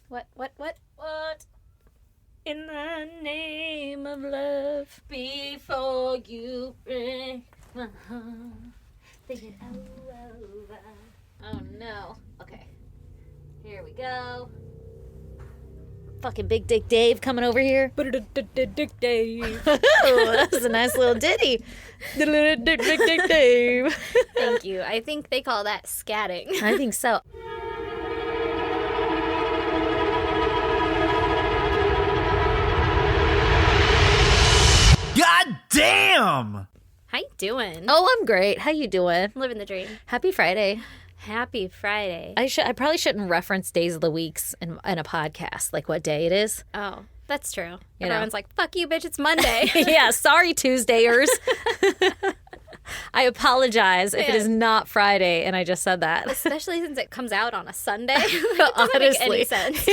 What? In the name of love, before you break my heart, think it over. Oh no. Okay. Here we go. Fucking Big Dick Dave coming over here. Dick Dave. Oh, that was a nice little ditty. Big Dick Dave. Thank you. I think they call that scatting. I think so. God damn! How you doing? Oh, I'm great. How you doing? Living the dream. Happy Friday. Happy Friday. I probably shouldn't reference days of the weeks in a podcast, like what day it is. Oh, that's true. You know. Everyone's like, fuck you, bitch, it's Monday. Yeah, sorry, Tuesdayers. I apologize if it is not Friday and I just said that. Especially since it comes out on a Sunday. It doesn't make any sense.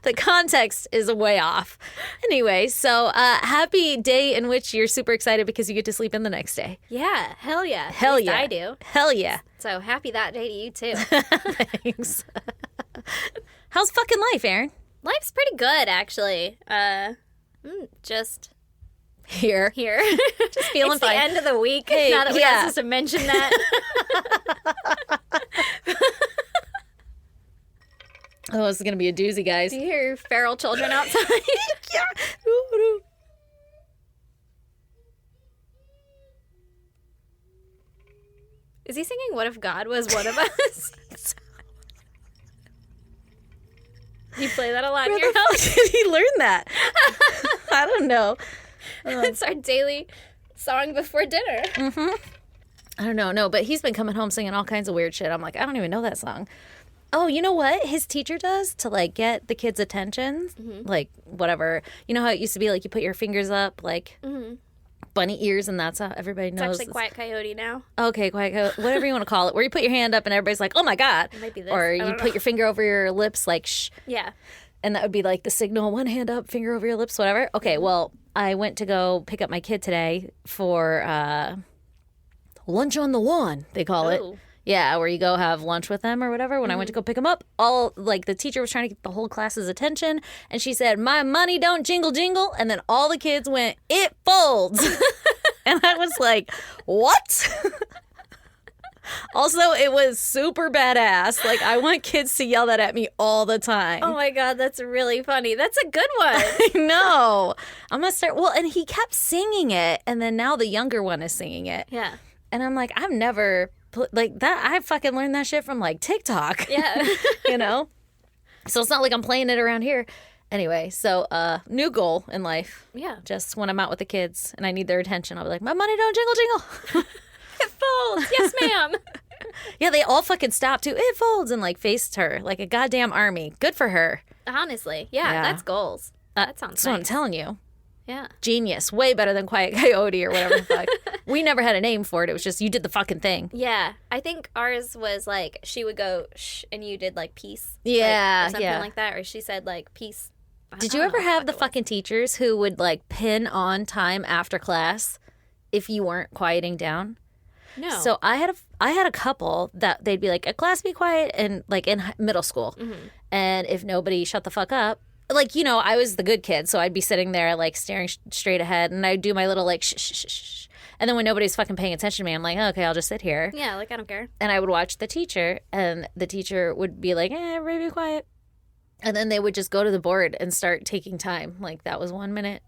The context is way off. Anyway, so happy day in which you're super excited because you get to sleep in the next day. Yeah, hell yeah. Hell At least yeah. I do. Hell yeah. So happy that day to you too. Thanks. How's fucking life, Aaron? Life's pretty good, actually. Just Here. Just feeling it's fine. the end of the week. Hey, now that we're yeah. not supposed to mention that. Oh, this is going to be a doozy, guys. Do you hear feral children outside? Yeah. Is he singing What If God Was One of Us? You play that a lot in Where your the house? fuck did he learn that? I don't know. It's our daily song before dinner. I don't know. No, but he's been coming home singing all kinds of weird shit. I'm like, I don't even know that song. Oh, you know what his teacher does to like get the kids' attention? Like whatever. You know how it used to be like you put your fingers up like bunny ears and that's how everybody It's knows. actually Quiet Coyote now. Okay, quiet, whatever you want to call it. Where you put your hand up and everybody's like, oh my God. It might be this. Or I you don't put know. your finger over your lips like shh. Yeah. And that would be like the signal, one hand up, finger over your lips, whatever. Okay, well, I went to go pick up my kid today for lunch on the lawn, they call it. Ooh. Yeah, where you go have lunch with them or whatever. When I went to go pick them up, all like the teacher was trying to get the whole class's attention. And she said, my money don't jingle jingle. And then all the kids went, it folds. And I was like, what? Also, it was super badass. Like, I want kids to yell that at me all the time. Oh my God, that's really funny. That's a good one. I know. I'm going to start. Well, and he kept singing it. And then now the younger one is singing it. Yeah. And I'm like, I've never, like, that. I fucking learned that shit from, like, TikTok. Yeah. You know? So it's not like I'm playing it around here. Anyway, so new goal in life. Yeah. Just when I'm out with the kids and I need their attention, I'll be like, my money don't jingle jingle. It folds. Yes, ma'am. Yeah, they all fucking stopped too. It folds and like faced her like a goddamn army. Good for her. Honestly. Yeah, Yeah. that's goals. That sounds That's what I'm nice. telling you. Yeah. Genius. Way better than Quiet Coyote or whatever the fuck. We never had a name for it. It was just you did the fucking thing. Yeah. I think ours was like she would go shh and you did like peace. Yeah, Or something yeah. like that. Or she said like peace. Did I you don't ever know what have the it was. fucking teachers who would like pin on time after class if you weren't quieting down? No. So I had a couple that they'd be like, class be quiet, and like in middle school. And if nobody shut the fuck up, like, you know, I was the good kid. So I'd be sitting there like staring straight ahead and I'd do my little like shh, shh, shh, shh. And then when nobody's fucking paying attention to me, I'm like, okay, I'll just sit here. Yeah, like I don't care. And I would watch the teacher and the teacher would be like, everybody be quiet. And then they would just go to the board and start taking time. Like that was 1 minute.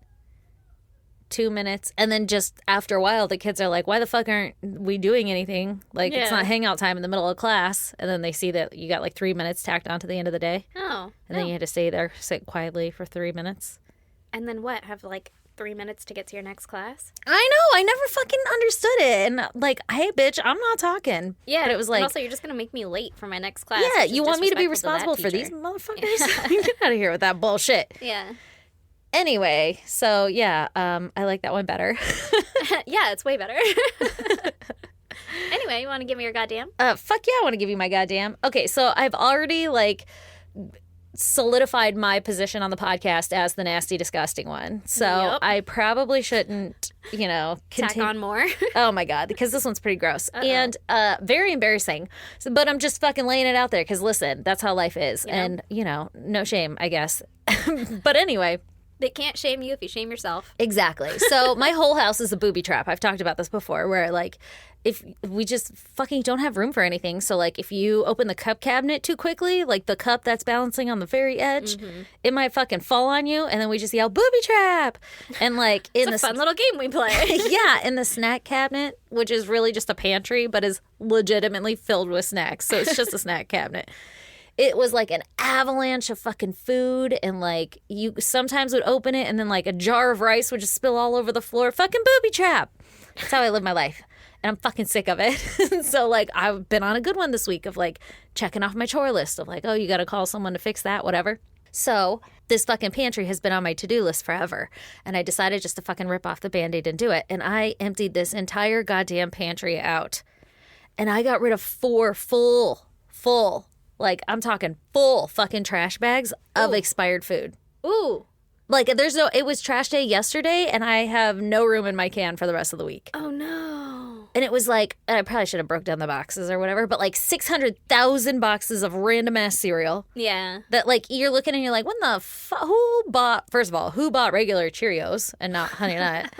2 minutes, and then just after a while the kids are like, why the fuck aren't we doing anything? Like it's Yeah. not hangout time in the middle of class. And then they see that you got like 3 minutes tacked on to the end of the day, Oh. and then you had to stay there, sit quietly for 3 minutes. And then what? Have like 3 minutes to get to your next class? I know, I never fucking understood it. And like, hey bitch, I'm not talking. Yeah. But it was and like, also you're just gonna make me late for my next class. yeah, which is you want me to be disrespectful responsible to for that these teacher. motherfuckers? Get out of here with that bullshit. Yeah. Anyway, so yeah, I like that one better. Yeah, it's way better. Anyway, you want to give me your goddamn? Fuck yeah, I want to give you my goddamn. Okay, so I've already like solidified my position on the podcast as the nasty, disgusting one. So Yep. I probably shouldn't, Tack on more. Oh my God, because this one's pretty gross and very embarrassing. So, but I'm just fucking laying it out there because listen, that's how life is. And, no shame, I guess. But anyway. They can't shame you if you shame yourself. Exactly. So my whole house is a booby trap. I've talked about this before where like if we just fucking don't have room for anything. So like if you open the cup cabinet too quickly, like the cup that's balancing on the very edge, it might fucking fall on you and then we just yell booby trap. And like in It's a fun little game we play. yeah, in the snack cabinet, which is really just a pantry but is legitimately filled with snacks. So it's just a snack cabinet. It was like an avalanche of fucking food, and like you sometimes would open it and then like a jar of rice would just spill all over the floor. Fucking booby trap. That's how I live my life. And I'm fucking sick of it. So like I've been on a good one this week of like checking off my chore list of like, oh, you got to call someone to fix that, whatever. So this fucking pantry has been on my to-do list forever. And I decided just to fucking rip off the Band-Aid and do it. And I emptied this entire goddamn pantry out. And I got rid of 4 full, like I'm talking full fucking trash bags of expired food. Ooh. Like it was trash day yesterday and I have no room in my can for the rest of the week. Oh, no. And it was like, I probably should have broke down the boxes or whatever, but like 600,000 boxes of random ass cereal Yeah. that like you're looking and you're like, first of all, who bought regular Cheerios and not Honey Nut?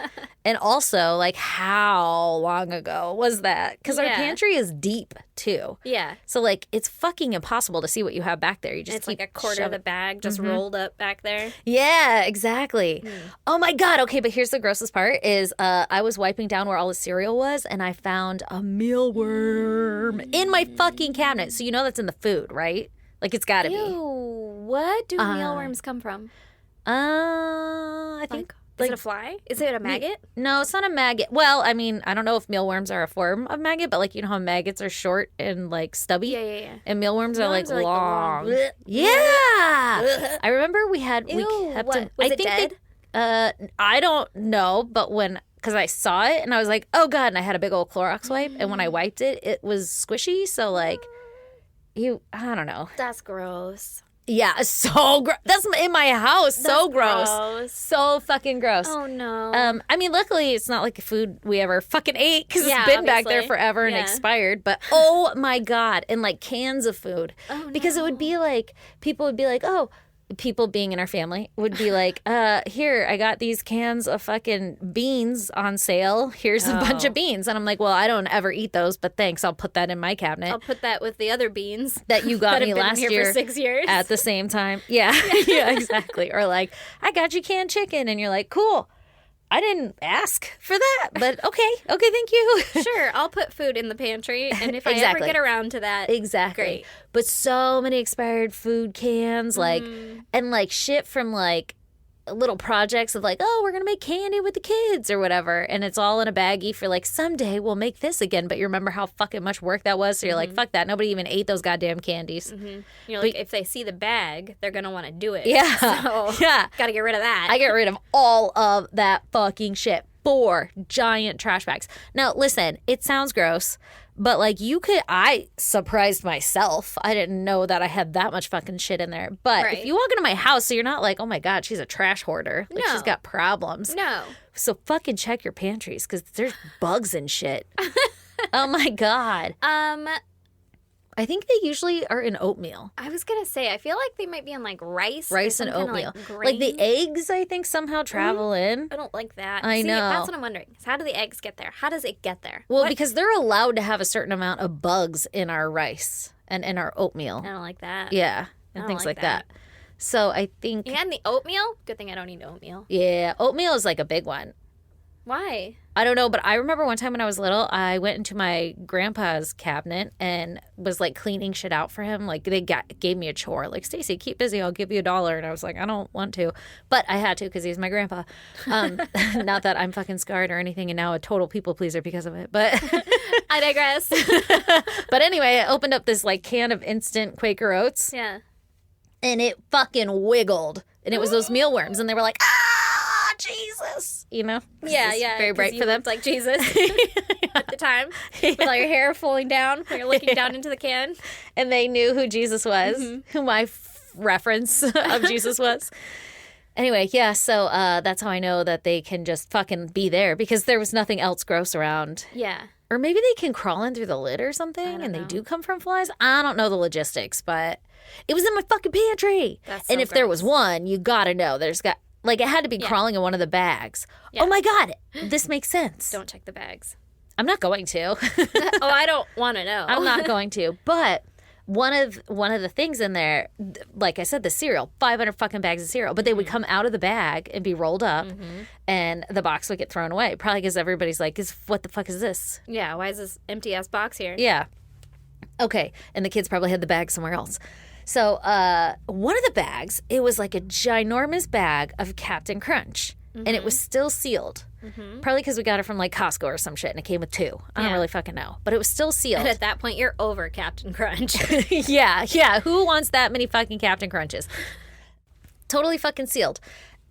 And also like how long ago was that? Because our Yeah. pantry is deep too. Yeah. So like it's fucking impossible to see what you have back there. You just It's like keep a quarter of the shoving- bag just rolled up back there. Yeah, exactly. Oh my God. Okay, but here's the grossest part is I was wiping down where all the cereal was and I found a mealworm in my fucking cabinet. So you know that's in the food, right? Like it's gotta be. Ew. What do mealworms come from? I think Is it a fly? Is it a maggot? no, it's not a maggot. Well, I mean, I don't know if mealworms are a form of maggot, but like you know how maggots are short and like stubby? Yeah. And mealworms are like Mealworms are, like, the long. long- Blech. Yeah. I remember we kept Ew, them. what? Was it dead? I don't know, but because I saw it and I was like, oh God, and I had a big old Clorox wipe, and when I wiped it, it was squishy. So like, I don't know. That's gross. Yeah, so gross. That's in my house. So That's gross. So fucking gross. Oh no. I mean, luckily it's not like food we ever fucking ate because Yeah, it's been back there obviously. forever and Yeah. expired. But oh my God, and like cans of food. Oh, Because it would be like, people would be like, oh, people being in our family would be like, here, I got these cans of fucking beans on sale. Here's a bunch Oh. of beans. And I'm like, well, I don't ever eat those, but thanks. I'll put that in my cabinet I'll put that with the other beans that you got that have me been last here year for 6 years. at the same time. Yeah. Yeah, exactly. Or like, I got you canned chicken. And you're like, cool. I didn't ask for that, but okay. Okay, thank you. Sure, I'll put food in the pantry, and if I ever Exactly. get around to that, Exactly. Great. But so many expired food cans, like, and like shit from like little projects of like, oh, we're gonna make candy with the kids or whatever, and it's all in a baggie for like someday we'll make this again. But you remember how fucking much work that was, so you're like, fuck that. Nobody even ate those goddamn candies. you're like, if they see the bag, they're gonna want to do it. Yeah, so yeah. gotta get rid of that. I get rid of all of that fucking shit. 4 giant trash bags. Now, listen, it sounds gross, but like I surprised myself. I didn't know that I had that much fucking shit in there. But Right. if you walk into my house, so you're not like, oh my God, she's a trash hoarder. Like she's No. got problems. no. So fucking check your pantries because there's bugs and shit. Oh my God. I think they usually are in oatmeal. I was gonna say, I feel like they might be on like rice or Rice and some kinda, oatmeal. like, Like the grain. eggs, I think, somehow travel in. I don't like that. I See, know. That's what I'm wondering. Is how do the eggs get there? How does it get there? Well, What- because they're allowed to have a certain amount of bugs in our rice and in our oatmeal. I don't like that. Yeah, and don't things like like that. So I think, And the oatmeal? Good thing I don't eat oatmeal. yeah, oatmeal is like a big one. Why? I don't know, but I remember one time when I was little, I went into my grandpa's cabinet and was like cleaning shit out for him. Like they gave me a chore, like, Stacey, keep busy, I'll give you $1. And I was like, I don't want to, but I had to because he's my grandpa. Not that I'm fucking scarred or anything and now a total people pleaser because of it, but I digress. but anyway, I opened up this like can of instant Quaker Oats yeah. and it fucking wiggled, and it was those mealworms, and they were like, Jesus, you know? Yeah, It's yeah. very 'cause bright you for them. looked like Jesus at the time, with all your hair falling down when you're looking down into the can. And they knew who Jesus was, who my reference of Jesus was. Anyway, yeah, so that's how I know that they can just fucking be there because there was nothing else gross around. Yeah. Or maybe they can crawl in through the lid or something and they do come from flies. I don't know the logistics, but it was in my fucking pantry. That's and so if there gross. was one, you gotta know there's got, like, it had to be crawling in one of the bags. Yeah. Oh my God, this makes sense. Don't check the bags. I'm not going to. Oh, I don't want to know. I'm not going to. But one of the things in there, like I said, the cereal, 500 fucking bags of cereal, but they would come out of the bag and be rolled up, and the box would get thrown away. Probably because everybody's like, what the fuck is this? Yeah, why is this empty ass box here? Yeah. Okay. And the kids probably had the bag somewhere else. So one of the bags, it was like a ginormous bag of Captain Crunch, and it was still sealed. Probably because we got it from like Costco or some shit, and it came with 2. I don't really fucking know, but it was still sealed. And at that point, you're over Captain Crunch. Yeah. Who wants that many fucking Captain Crunches? Totally fucking sealed.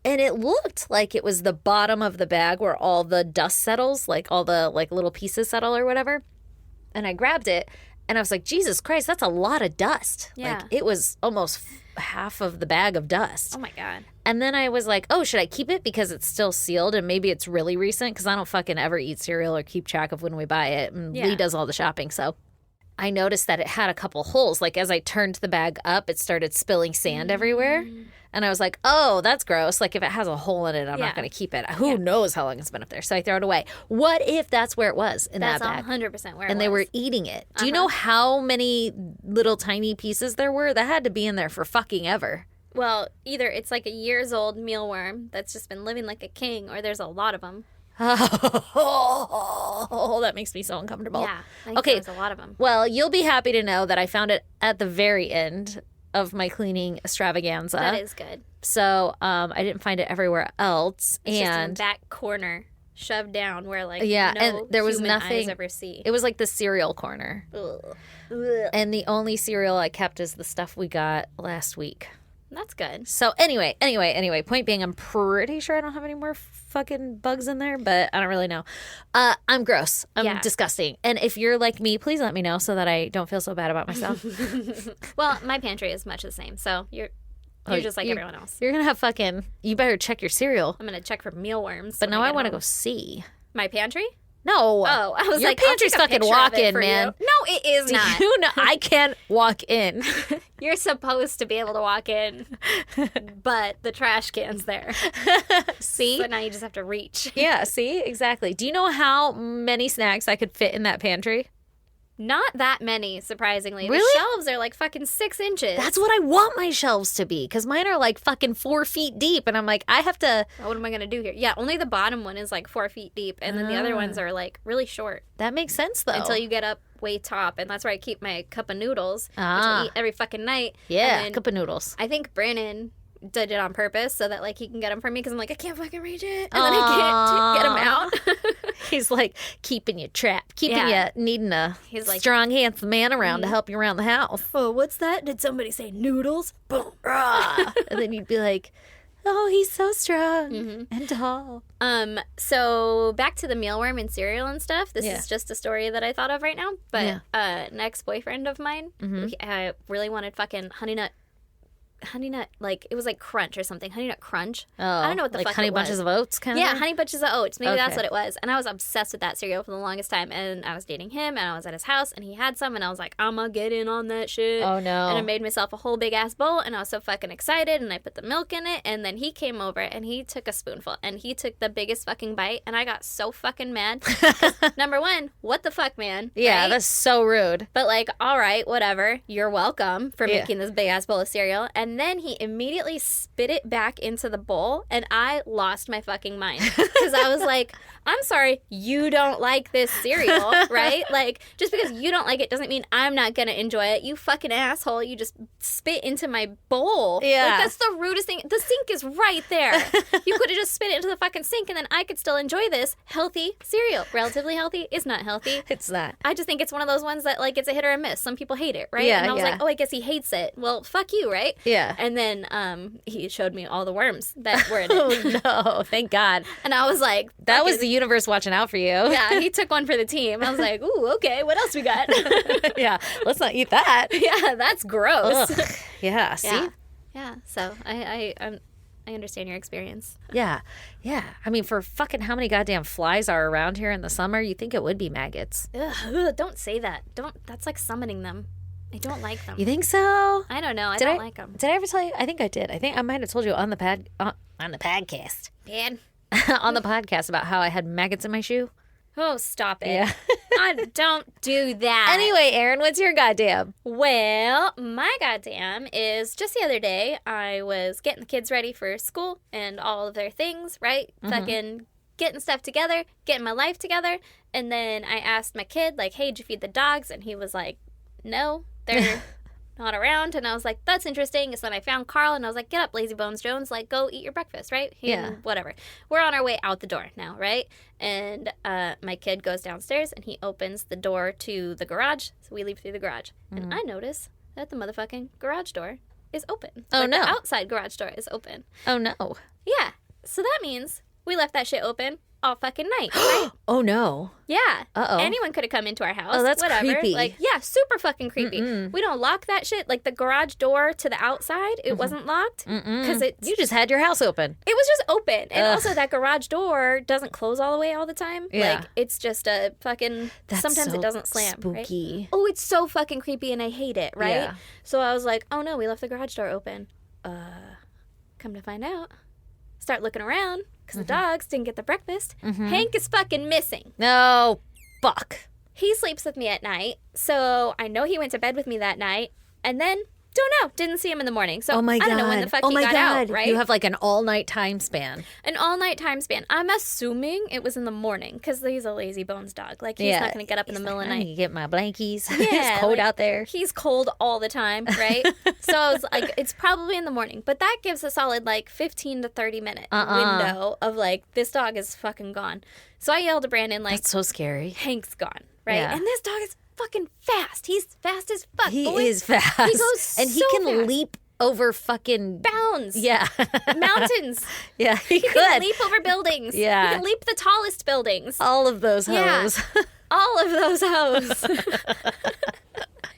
And it looked like it was the bottom of the bag where all the dust settles, like all the like little pieces settle or whatever. And I grabbed it, and I was like, Jesus Christ, that's a lot of dust. Yeah. Like, it was almost half of the bag of dust. Oh my God. And then I was like, oh, should I keep it because it's still sealed and maybe it's really recent? Because I don't fucking ever eat cereal or keep track of when we buy it. And Lee does all the shopping. So I noticed that it had a couple holes. Like as I turned the bag up, it started spilling sand everywhere. And I was like, oh, that's gross. Like if it has a hole in it, I'm not going to keep it. Who knows how long it's been up there? So I throw it away. What if that's where it was in that bag? That's 100% where it was. And they were eating it. Do you know how many little tiny pieces there were? That had to be in there for fucking ever. Well, either it's like a years old mealworm that's just been living like a king, or there's a lot of them. Oh, that makes me so uncomfortable. Yeah. I think Okay. there's a lot of them. Well, you'll be happy to know that I found it at the very end of my cleaning extravaganza. That is good. So I didn't find it everywhere else. It's just in and the back corner, shoved down where like Yeah, no and there was human nothing- eyes ever see. it was like the cereal corner. Ugh. And the only cereal I kept is the stuff we got last week. That's good. So anyway, point being, I'm pretty sure I don't have any more fucking bugs in there, but I don't really know. I'm gross. I'm disgusting. And if you're like me, please let me know so that I don't feel so bad about myself. Well, my pantry is much the same, so you're just like everyone else. You're going to have fucking, you better check your cereal. I'm gonna check for mealworms. But when now I get want to home. go see. My pantry? No. Oh, I was your like, I'll pantry's take a fucking picture of it walk-in, for you. man. No, it is Do not. you know, I can't walk in. You're supposed to be able to walk in, but the trash can's there. See? So now you just have to reach. Yeah, see? Exactly. Do you know how many snacks I could fit in that pantry? Not that many, surprisingly. Really? The shelves are like fucking 6 inches. That's what I want my shelves to be, because mine are like fucking 4 feet deep, and I'm like, I have to. What am I gonna do here? Yeah, only the bottom one is like 4 feet deep, and then the other ones are like really short That makes sense, though. until you get up way top, and that's where I keep my cup of noodles, which Ah. I eat every fucking night. Yeah, And then cup of noodles. I think Brandon did it on purpose so that like he can get them from me because I'm like I can't fucking reach it, and then I can't get them out. He's like keeping you trapped, keeping Yeah. you needing a He's like- strong, handsome man around to help you around the house. Oh, what's that? Did somebody say noodles? Boom. Rah. And then you'd be like, oh, he's so strong Mm-hmm. and tall. So back to the mealworm and cereal and stuff. This Yeah. is just a story that I thought of right now. But Yeah. an ex-boyfriend of mine, I really wanted fucking honey nut, like it was like crunch or something. Honey nut crunch. Oh, I don't know what the like fuck honey it was. bunches of oats kind of Yeah, thing? honey bunches of oats. Maybe that's Okay. what it was. And I was obsessed with that cereal for the longest time. And I was dating him, and I was at his house, and he had some, and I was like, I'm gonna get in on that shit. Oh, no. And I made myself a whole big ass bowl, and I was so fucking excited, and I put the milk in it, and then he came over, and he took a spoonful, and he took the biggest fucking bite, and I got so fucking mad. 'Cause, number one, what the fuck, man? Yeah, right? that's so rude. But like, all right, whatever. You're welcome for Yeah. making this big ass bowl of cereal. And then he immediately spit it back into the bowl, and I lost my fucking mind because I was like, I'm sorry, you don't like this cereal, right? Like, just because you don't like it doesn't mean I'm not gonna enjoy it. You fucking asshole! You just spit into my bowl. Yeah. like, that's the rudest thing. The sink is right there. You could have just spit it into the fucking sink, and then I could still enjoy this healthy cereal. Relatively healthy is not healthy. It's not. I just think it's one of those ones that like it's a hit or a miss. Some people hate it, right? Yeah, and I was yeah. like, oh, I guess he hates it. Well, fuck you, right? Yeah. And then he showed me all the worms that were in it, Oh, no. Thank God. and I was like, That was fucking- the universe watching out for you. yeah. He took one for the team. I was like, ooh, okay. What else we got? Yeah. Let's not eat that. Yeah, that's gross. Ugh. Yeah. See? Yeah. Yeah. So I understand your experience. Yeah. Yeah. I mean, for fucking how many goddamn flies are around here in the summer, you think it would be maggots. Ugh, don't say that. That's like summoning them. I don't like them. You think so? I don't know. I don't like them. Did I ever tell you? I think I did. I think I might have told you on the podcast. Man. On the podcast about how I had maggots in my shoe. Oh, stop it. Yeah. Don't do that. Anyway, Erin, what's your goddamn? Well, my goddamn is just the other day, I was getting the kids ready for school and all of their things, right? Fucking getting stuff together, getting my life together. And then I asked my kid, like, hey, did you feed the dogs? And he was like, no, they're not around. And I was like, that's interesting. So then I found Carl and I was like, get up, Lazy Bones Jones, like, go eat your breakfast, right? Whatever. We're on our way out the door now, right? And my kid goes downstairs and he opens the door to the garage. So we leave through the garage. And I notice that the motherfucking garage door is open. Oh, no. The outside garage door is open. Oh, no. Yeah. So that means we left that shit open all fucking night, right? Oh, no. Yeah. Uh-oh. Anyone could have come into our house. Oh, that's whatever. creepy. Like, yeah, super fucking creepy. We don't lock that shit. Like, the garage door to the outside, it wasn't locked. Because You just had your house open. it was just open. And also, that garage door doesn't close all the way all the time. Yeah. Like, it's just a fucking... That's sometimes so it doesn't slam, right? spooky. Oh, it's so fucking creepy and I hate it, right? Yeah. So I was like, oh no, we left the garage door open. Come to find out, start looking around because the dogs didn't get the breakfast. Hank is fucking missing. No. Fuck. He sleeps with me at night, so I know he went to bed with me that night. And then, don't know, didn't see him in the morning. So Oh, my God. I don't know when the fuck oh, he my got God. out, right? You have like an all-night time span. An all-night time span. I'm assuming it was in the morning because he's a lazy bones dog. Like, he's not going to get up in the middle of the I night. need to get my blankies. Yeah, It's cold like, out there. He's cold all the time, right? So I was like, it's probably in the morning. But that gives a solid, like, 15 to 30 minute window of, like, this dog is fucking gone. So I yelled to Brandon, like, That's so scary. Hank's gone, right? Yeah. And this dog is fucking fast. He's fast as fuck, He boy. is fast. He goes and he so can fast. leap over fucking... Bounds. Yeah. Mountains. Yeah, he He can could. leap over buildings. Yeah. He can leap the tallest buildings. All of those Yeah. hoes. All of those hoes.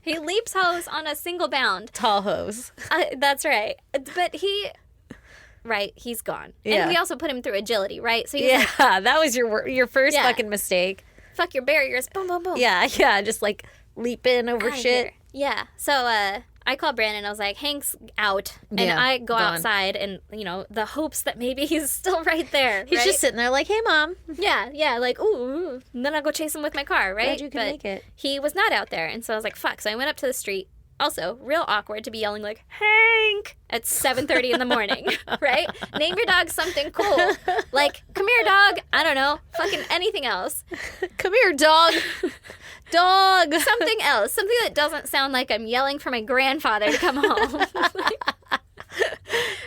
He leaps hoes on a single bound. Tall hoes. That's right. But he's gone. Yeah. And we also put him through agility, right? So he's Yeah, like, that was your first Yeah. fucking mistake. fuck your barriers. Boom, boom, boom. Yeah, just like leaping over Outta shit. here. Yeah. So I called Brandon. I was like, Hank's out. And Yeah, I go gone. outside and, the hopes that maybe he's still right there. He's right? just sitting there like, hey, Mom. Yeah, like, ooh. And then I'll go chase him with my car, right? Glad you could But make it. he was not out there. And so I was like, fuck. So I went up to the street. Also, real awkward to be yelling like, Hank, at 7:30 in the morning, right? Name your dog something cool. Like, come here, dog. I don't know. Fucking anything else. Come here, dog. Dog. Something else. Something that doesn't sound like I'm yelling for my grandfather to come home.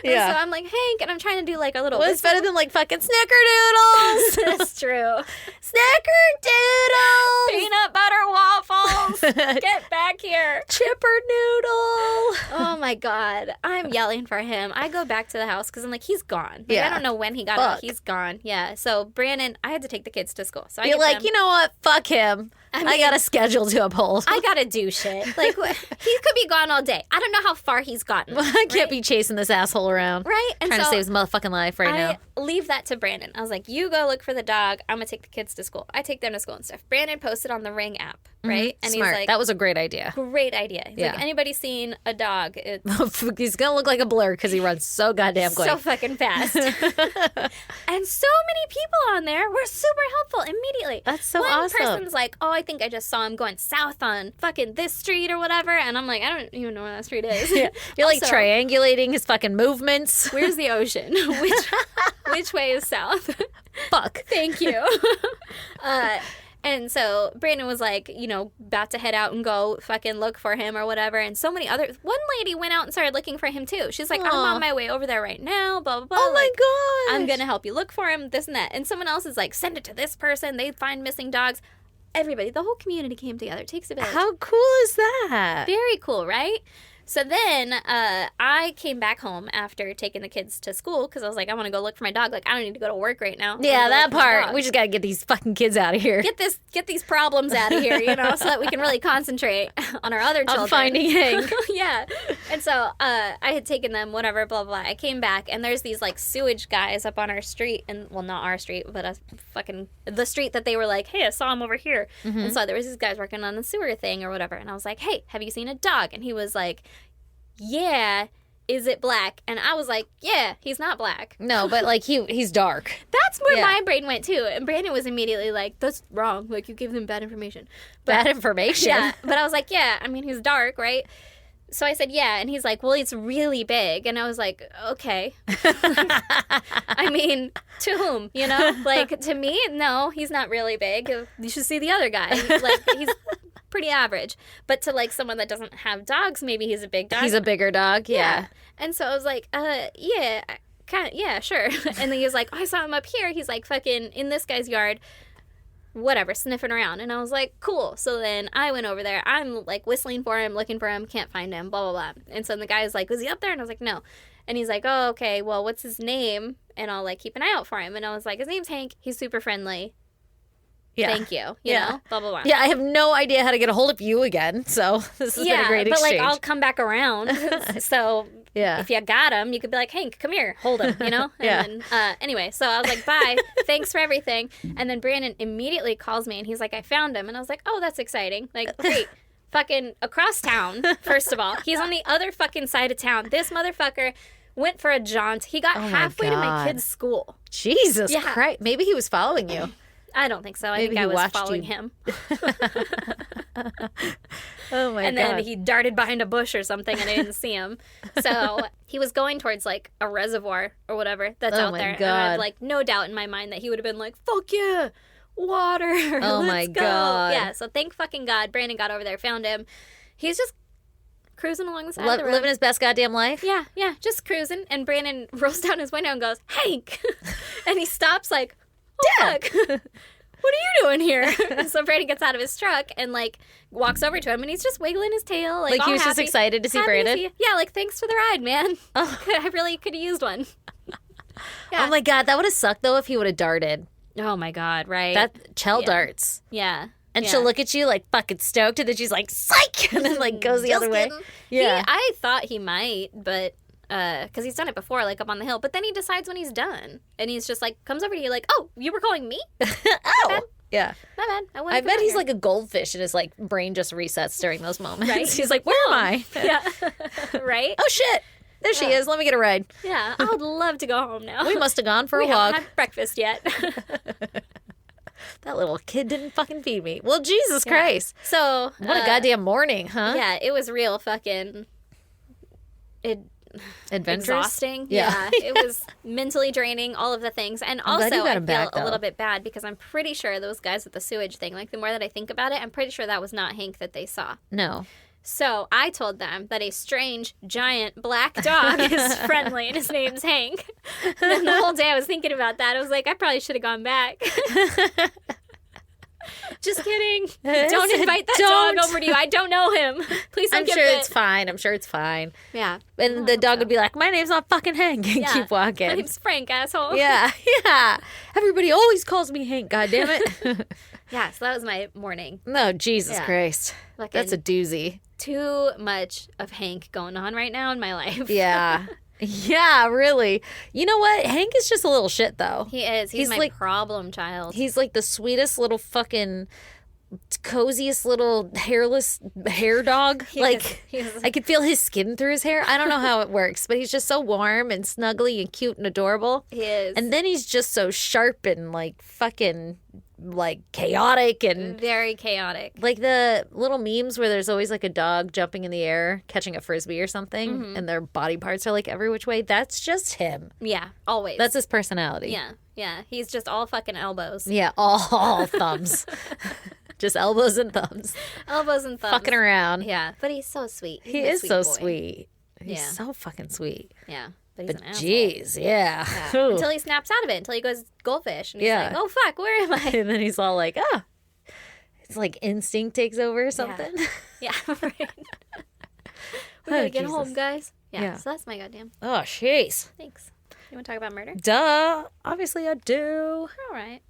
And so I'm like, Hank, and I'm trying to do like a little... Well, it's better than like fucking snickerdoodles. That's true. Snickerdoodles. Peanut butter waffles. Get back here. Chipper noodle. Oh my God. I'm yelling for him. I go back to the house because I'm like, he's gone. Like, Yeah. I don't know when he got out. Fuck. He's gone. Yeah. So Brandon, I had to take the kids to school. So I You're get like, them. you know what? Fuck him. I mean- got a schedule to uphold. I gotta do shit. Like, he could be gone all day. I don't know how far he's gotten. I can't be chasing this asshole around. Right? And Trying so to save his motherfucking life right now. I leave that to Brandon. I was like, you go look for the dog. I'm gonna take the kids to school. I take them to school and stuff. Brandon posted on the Ring app, right? And Smart. he's like, that was a great idea. great idea. He's Yeah. like, anybody seen a dog? It's He's gonna look like a blur because he runs so goddamn quick. so fucking fast. And so many people on there were super helpful immediately. That's so One awesome. person's like, oh, I think I just saw him going south on fucking this street or whatever. And I'm like, I don't even know where that street is. You're like Also, triangulating his fucking movements. where's the ocean? Which way is south? Fuck. Thank you. And so Brandon was like, about to head out and go fucking look for him or whatever. And so many others. One lady went out and started looking for him too. She's like, I'm Aw. on my way over there right now, blah, blah, blah. Oh my Like, god. I'm going to help you look for him, this and that. And someone else is like, send it to this person. They find missing dogs. Everybody, the whole community came together. It takes a village. How cool is that? Very cool, right? So then I came back home after taking the kids to school because I was like, I want to go look for my dog. Like, I don't need to go to work right now. Yeah, that part. We just got to get these fucking kids out of here. Get these problems out of here, you know, so that we can really concentrate on our other children. I'm finding Hank. Yeah. And so I had taken them, whatever, blah, blah. I came back, and there's these, like, sewage guys up on our street. And, well, not our street, but the street that they were like, hey, I saw him over here. And so there was these guys working on the sewer thing or whatever. And I was like, hey, have you seen a dog? And he was like, yeah, is it black? And I was like, yeah, he's not black. No, but like he's dark. That's where Yeah. my brain went too. And Brandon was immediately like, that's wrong. Like, you gave them bad information. Bad information. Yeah. But I was like, yeah, I mean, he's dark, right? So I said, yeah. And he's like, well, it's really big. And I was like, okay. I mean, to whom? You know? Like, to me, no, he's not really big. You should see the other guy. Like, he's pretty average. But to, like, someone that doesn't have dogs, maybe he's a big dog. He's a bigger dog. Yeah. And so I was like, yeah, yeah, sure. And then he was like, oh, I saw him up here. He's like fucking in this guy's yard, whatever, sniffing around. And I was like, cool. So then I went over there. I'm like whistling for him, looking for him, can't find him, blah, blah, blah. And so the guy's like, was he up there? And I was like, no. And he's like, oh, okay, well, what's his name? And I'll like keep an eye out for him. And I was like, his name's Hank. He's super friendly. Yeah. Thank you. You know, blah, blah, blah. Yeah, I have no idea how to get a hold of you again. So this has been a great but exchange. like I'll come back around. So Yeah. if you got him, you could be like, Hank, come here, hold him, you know? And Yeah. then, anyway, so I was like, bye, thanks for everything. And then Brandon immediately calls me and he's like, I found him. And I was like, oh, that's exciting. Like, great. Fucking across town, first of all. He's on the other fucking side of town. This motherfucker went for a jaunt. He got Oh my halfway to my God. kid's school. Jesus Yeah. Christ. Maybe he was following you. I don't think so. I Maybe think I he was watched following you. him. Oh my And God. then he darted behind a bush or something and I didn't see him. So he was going towards like a reservoir or whatever that's Oh out my there. And I God. have like no doubt in my mind that he would have been like, fuck yeah, water. Oh let's my go. God. Yeah, so thank fucking God Brandon got over there, found him. He's just cruising along the side of the road. Living his best goddamn life. Yeah, just cruising. And Brandon rolls down his window and goes, Hank. And he stops like, oh, Dad. fuck. What are you doing here? And so Brandon gets out of his truck and like walks over to him and he's just wiggling his tail. Like Like all he was just happy. excited to see Happy Brandon. see you. Yeah, like thanks for the ride, man. Oh. I really could have used one. Yeah. Oh my God, that would have sucked though if he would have darted. Oh my God, right? That Chell Yeah. darts. yeah. And Yeah. she'll look at you like fucking stoked, and then she's like, psych! And then like goes the Just other way. kidding. Yeah. I thought he might, but because he's done it before, like up on the hill. But then he decides when he's done, and he's just like comes over to you like, "Oh, you were calling me? Oh! Yeah. My bad. I I bet he's like a goldfish and his like brain just resets during those moments. Right? He's like, where am I? Yeah. Right? Oh shit. There she is. Let me get a ride. Yeah. I would love to go home now. We must have gone for a We haven't walk. had breakfast yet. That little kid didn't fucking feed me. Well, Jesus Christ. So What a goddamn morning, huh? Yeah, it was real fucking Adventurous. exhausting. Yeah. It was mentally draining, all of the things. And I'm glad also you got I him feel back, a little though. bit bad because I'm pretty sure those guys with the sewage thing, like the more that I think about it, I'm pretty sure that was not Hank that they saw. No. So I told them that a strange, giant black dog is friendly and his name's Hank. And then the whole day I was thinking about that. I was like, I probably should have gone back. Just kidding. Don't said, invite that "Don't." dog over to you. I don't know him. Please don't I'm get sure bit. it's fine. I'm sure it's fine. Yeah. And the dog would be like, my name's not fucking Hank. And Yeah. keep walking. My name's Frank, asshole. Yeah. Yeah. Everybody always calls me Hank, goddammit. Yeah, so that was my morning. No, Jesus Yeah. Christ. Fucking That's a doozy. too much of Hank going on right now in my life. Yeah. Yeah, really. You know what? Hank is just a little shit, though. He is. He's my like- problem child. He's like the sweetest little fucking coziest little hairless hair dog. He like is. I could feel his skin through his hair. I don't know how it works, but he's just so warm and snuggly and cute and adorable. He is. And then he's just so sharp and like fucking like chaotic and very chaotic. like the little memes where there's always like a dog jumping in the air catching a frisbee or something Mm-hmm. and their body parts are like every which way. That's just him. Yeah, always. That's his personality. yeah, yeah. He's just all fucking elbows. Yeah, all thumbs. Just elbows and thumbs. Elbows and thumbs. Fucking around. Yeah, but he's so sweet. He's He a is so boy. sweet. He's Yeah. so fucking sweet. Yeah, but he's But an asshole. jeez, yeah. Yeah. Ooh. Until he snaps out of it, until he goes goldfish. And he's Yeah. like, oh, fuck, where am I? And then he's all like, ah. It's like instinct takes over or something. Yeah, right. We gotta Oh, get home, Jesus. guys. Yeah, Yeah. so that's my goddamn. Oh, jeez. Thanks. You want to talk about murder? Duh. Obviously, I do. All right.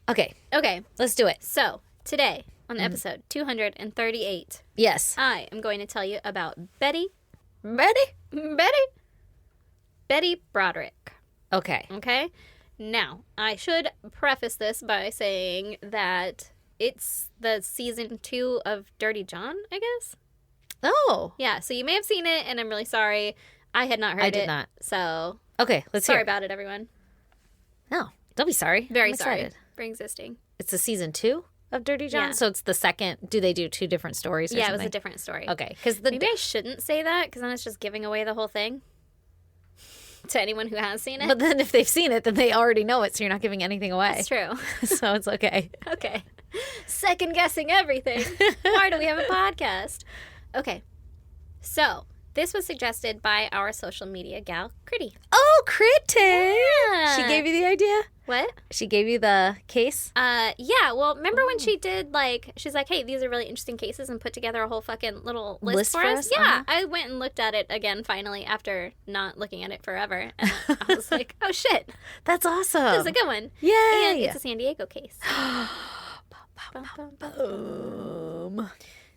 Okay, Okay, let's do it. so today on episode 238, Yes. I am going to tell you about Betty Ready? Broderick. Okay. Okay? Now, I should preface this by saying that it's the season 2 of Dirty John, I guess. Oh. Yeah, so you may have seen it, and I'm really sorry. I had not heard I it. did not. So, Okay, let's sorry hear. about it, everyone. No, don't be sorry. Very I'm sorry excited. for existing. It's the season 2 of Dirty John, Yeah. so it's the second. Do they do 2 different stories? Or Yeah, it something? was a different story. Okay, because the Maybe I shouldn't say that, because then it's just giving away the whole thing to anyone who has seen it. but then if they've seen it, then they already know it, so you're not giving anything away. That's true. So it's okay. Okay. Second guessing everything. Why do we have a podcast? Okay. So, this was suggested by our social media gal, Critty. Oh, Critty! Yeah. She gave you the idea. What? She gave you the case. Yeah, well, remember when she did, like, she's like, hey, these are really interesting cases and put together a whole fucking little list for us? Yeah, Uh-huh. I went and looked at it again finally after not looking at it forever. And I was like, oh shit, That's awesome. this is a good one. Yay! And it's a San Diego case.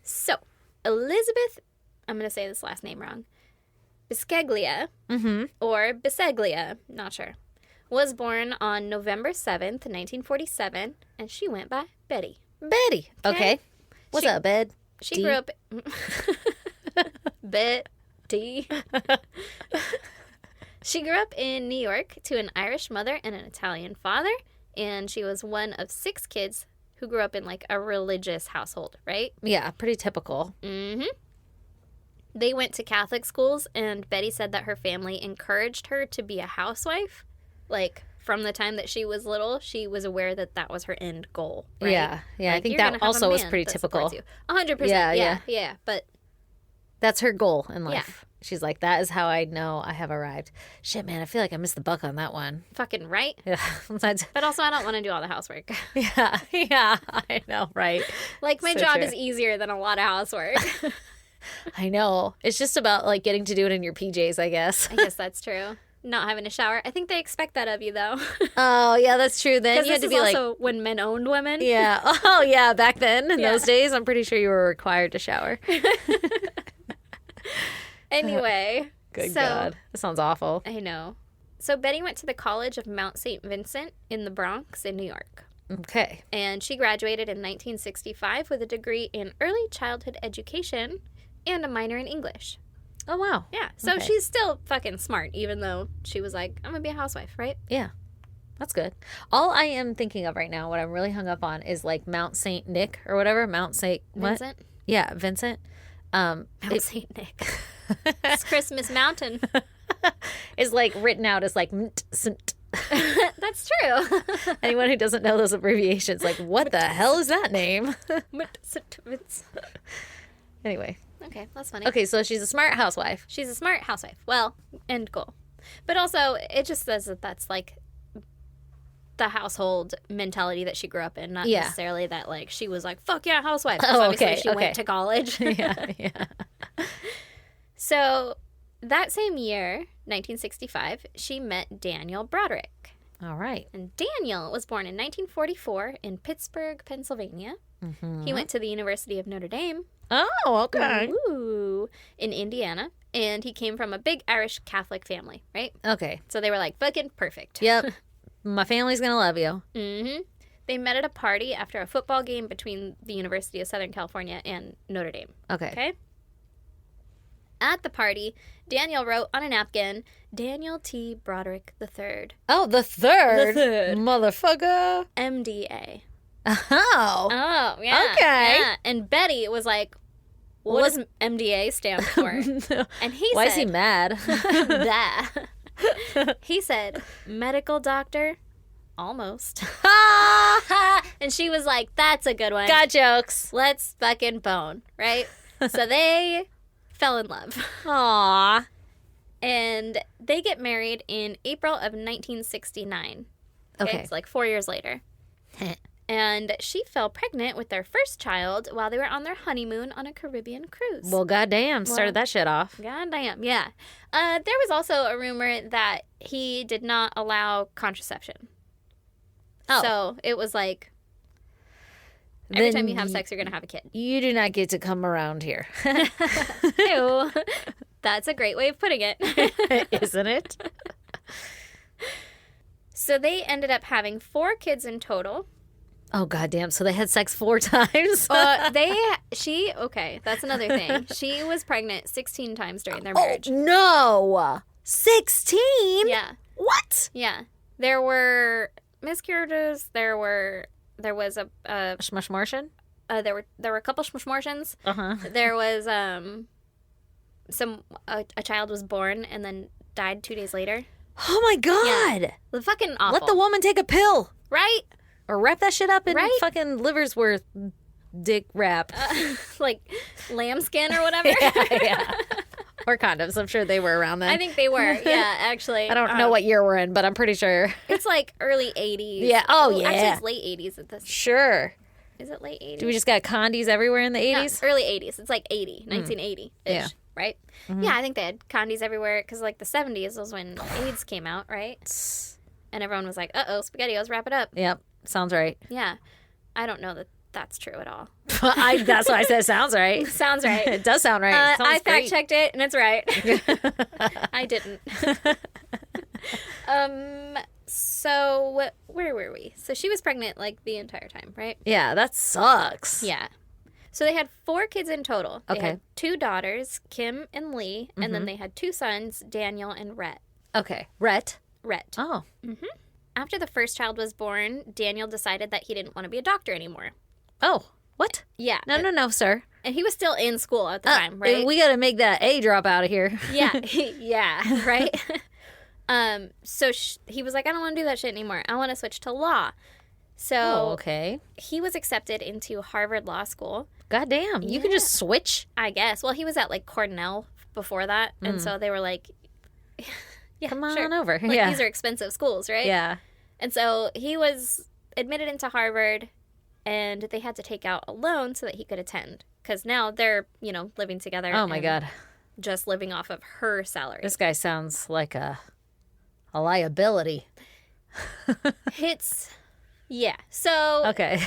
So, Elizabeth, I'm going to say this last name wrong, Bisceglia, Mm-hmm. or Biseglia, not sure, was born on November 7th, 1947, and she went by Betty. Betty. Okay. What's She- up, Bed? She D? grew up... Betty. She grew up in New York to an Irish mother and an Italian father, and she was one of 6 kids who grew up in, like, a religious household, right? Yeah, pretty typical. Mm-hmm. They went to Catholic schools, and Betty said that her family encouraged her to be a housewife. Like, from the time that she was little, she was aware that that was her end goal, right? Yeah, yeah. I Like, think you're that gonna have a also was man pretty that typical. supports you. 100%. Yeah, Yeah. But That's her goal in life. Yeah. She's like, that is how I know I have arrived. Shit, man, I feel like I missed the buck on that one. fucking right. Yeah, But also, I don't want to do all the housework. yeah, I know, right? Like, my So job true. is easier than a lot of housework. I know. It's just about like getting to do it in your PJs, I guess. I guess that's true. Not having a shower. I think they expect that of you, though. Oh, yeah, that's true. Then Because you had this to is be like, also when men owned women. yeah. Oh, yeah, back then in Yeah. those days, I'm pretty sure you were required to shower. Anyway. Good so, God. That sounds awful. I know. So Betty went to the College of Mount St. Vincent in the Bronx in New York. Okay. And she graduated in 1965 with a degree in early childhood education and a minor in English. Oh, wow. Yeah. So Okay. she's still fucking smart, even though she was like, I'm going to be a housewife, right? Yeah. That's good. All I am thinking of right now, what I'm really hung up on is like Mount St. Nick or whatever. Mount St. What? Vincent? Yeah, Vincent. Mount St. Nick. It's Christmas Mountain. is like written out as like mt. That's true. Anyone who doesn't know those abbreviations, like, what the hell is that name? Anyway. Okay, that's funny. Okay, so she's a smart housewife. She's a smart housewife. Well, end goal. But also, it just says that that's like the household mentality that she grew up in, not Yeah. necessarily that like she was like, fuck yeah, housewife. 'Cause Oh, obviously okay, she okay. went to college. Yeah, yeah. So that same year, 1965, she met Daniel Broderick. All right. And Daniel was born in 1944 in Pittsburgh, Pennsylvania. Mm-hmm. He went to the University of Notre Dame. Oh, okay. Ooh, in Indiana. And he came from a big Irish Catholic family, right? Okay. So they were like, fucking perfect. Yep. My family's going to love you. Mm-hmm. They met at a party after a football game between the University of Southern California and Notre Dame. Okay. Okay? At the party, Daniel wrote on a napkin, Daniel T. Broderick III, Oh, the third. The third. Motherfucker. MDA. Oh. Oh, yeah. Okay. Yeah. And Betty was like, what does MDA stand for? And he Why said, is he mad? that. He said, medical doctor? Almost. And she was like, that's a good one. Got jokes. Let's fucking bone, right? So they fell in love. Aw. And they get married in April of 1969. Okay. It's like 4 years later. And she fell pregnant with their first child while they were on their honeymoon on a Caribbean cruise. Well, goddamn, started that shit off. Goddamn, yeah. There was also a rumor that he did not allow contraception. Oh. So it was like, every Then time you have sex, you're going to have a kid. You do not get to come around here, Ew. That's a great way of putting it. isn't it? So they ended up having 4 kids in total. Oh, goddamn. So they had sex 4 times? Okay, that's another thing. She was pregnant 16 times during their marriage. No. 16? Yeah. What? Yeah. There were miscarriages. There was a Smush Martian? there were a couple schmortions. Uh-huh. There was a child was born and then died 2 days later. Oh, my God. The fucking awful. Let the woman take a pill. right? Or wrap that shit up in Right? fucking liversworth dick wrap. Like lambskin or whatever. Yeah. Or condoms. I'm sure they were around then. I think they were. Yeah, actually. I don't know what year we're in, but I'm pretty sure. It's like early 80s. Yeah. Oh, Well, yeah. Actually, it's late 80s at this. Sure. Is it late 80s? Do we just got condies everywhere in the No, 80s? early 80s. It's like 1980-ish, Yeah. right? Yeah, I think they had condies everywhere because like the 70s was when AIDS came out, right? And everyone was like, uh-oh, SpaghettiOs, wrap it up. Yep. Sounds right. Yeah. I don't know that that's true at all. That's why I said sounds right. Sounds right. It does sound right. It I sounds great. fact-checked it, and it's right. I didn't. So where were we? So she was pregnant like the entire time, right? Yeah, that sucks. Yeah. So they had 4 kids in total. They Okay. had 2 daughters, Kim and Lee, and then they had 2 sons, Daniel and Rhett. Okay. Rhett. Oh. Oh. After the first child was born, Daniel decided that he didn't want to be a doctor anymore. Oh. What? Yeah. No, sir. And he was still in school at the time, right? We got to make that A drop out of here. Yeah. Yeah, right? So he was like, I don't want to do that shit anymore. I want to switch to law. So Oh, okay. he was accepted into Harvard Law School, God damn. You can just switch? I guess. Well, he was at like Cornell before that. And so they were like, yeah, Come on sure. over. Like, yeah. these are expensive schools, right? Yeah. And so he was admitted into Harvard, and they had to take out a loan so that he could attend. Because now they're, living together. Oh, my and God. Just living off of her salary. This guy sounds like a liability. Yeah. So, Okay.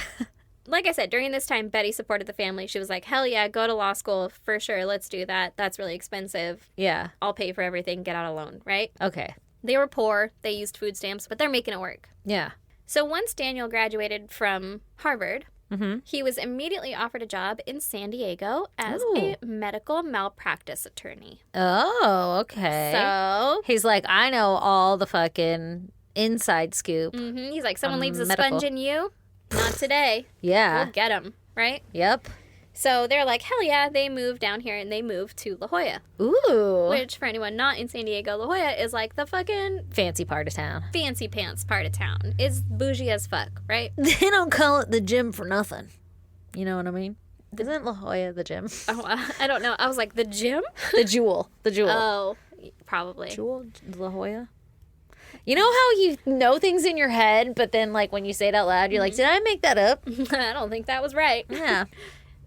like I said, during this time, Betty supported the family. She was like, hell yeah, go to law school. For sure, let's do that. That's really expensive. Yeah. I'll pay for everything. Get out a loan, right? Okay. They were poor. They used food stamps, but they're making it work. Yeah. So once Daniel graduated from Harvard, Mm-hmm. he was immediately offered a job in San Diego as a medical malpractice attorney. Oh, okay. So He's like, I know all the fucking inside scoop. he's like, someone leaves a medical. sponge in you? Not today. Yeah. We'll get him, right? Yep. So they're like, hell yeah, they moved down here and they moved to La Jolla. Ooh. Which, for anyone not in San Diego, La Jolla is like the fucking Fancy part of town. fancy pants part of town. It's bougie as fuck, right? They don't call it the gym for nothing. You know what I mean? Isn't La Jolla the gym? Oh, I don't know. I was like, the gym? The Jewel. The Jewel. Oh, probably. Jewel? La Jolla? You know how you know things in your head, but then, like, when you say it out loud, you're like, did I make that up? I don't think that was right. Yeah.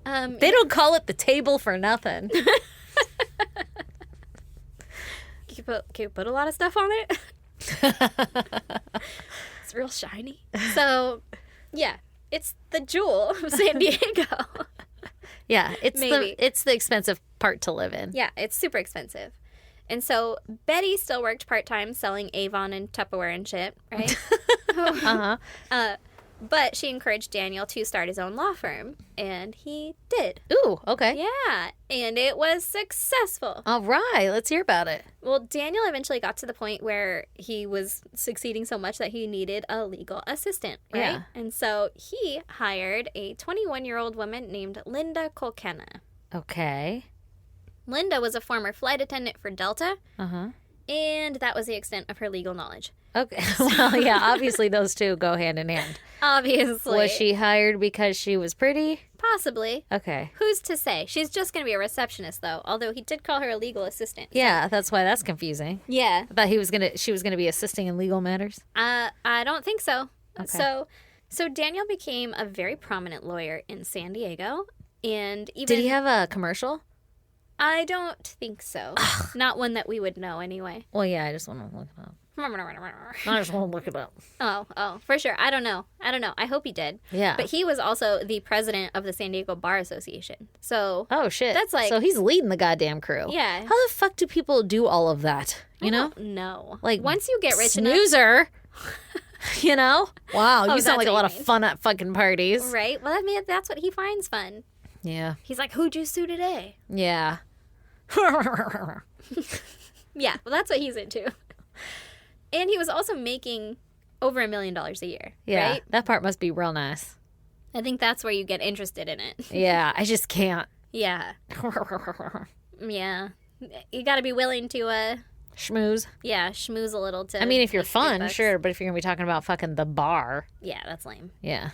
They don't call it the table for nothing. Can you put a lot of stuff on it? It's real shiny. So, yeah, it's the jewel of San Diego. Yeah, it's Maybe. it's the expensive part to live in. Yeah, it's super expensive. And so Betty still worked part-time selling Avon and Tupperware and shit, right? Uh-huh. But she encouraged Daniel to start his own law firm, and he did. Ooh, okay. Yeah, and it was successful. All right, let's hear about it. Well, Daniel eventually got to the point where he was succeeding so much that he needed a legal assistant, right? Yeah. And so he hired a 21-year-old woman named Linda Colkenna. Okay. Linda was a former flight attendant for Delta, Uh-huh. and that was the extent of her legal knowledge. Okay. Well, yeah, obviously those two go hand in hand. Obviously. Was she hired because she was pretty? Possibly. Okay. Who's to say? She's just going to be a receptionist, though, although he did call her a legal assistant. Yeah, that's why that's confusing. Yeah. I thought she was gonna be assisting in legal matters. I don't think so. Okay. So So Daniel became a very prominent lawyer in San Diego, and even Did he have a commercial? I don't think so. Not one that we would know anyway. Well, yeah, I just want to look it up. I just want to look it up. Oh, for sure. I don't know. I hope he did. Yeah. But he was also the president of the San Diego Bar Association. So, Oh, shit. That's like- So he's leading the goddamn crew. yeah. How the fuck do people do all of that? You know? No. Like, once you get rich enough, Snoozer. You know? Wow, Oh, you sound that's like a what lot you of mean. fun at fucking parties. right? Well, I mean, that's what he finds fun. Yeah. He's like, who'd you sue today? Yeah. Yeah, well, that's what he's into. And he was also making over $1 million a year, Yeah. right? That part must be real nice. I think that's where you get interested in it. Yeah. I just can't. Yeah. Yeah. You got to be willing to, Schmooze. schmooze a little to. I mean, if you're make fun, $3. sure. But if you're going to be talking about fucking the bar, Yeah, that's lame. yeah.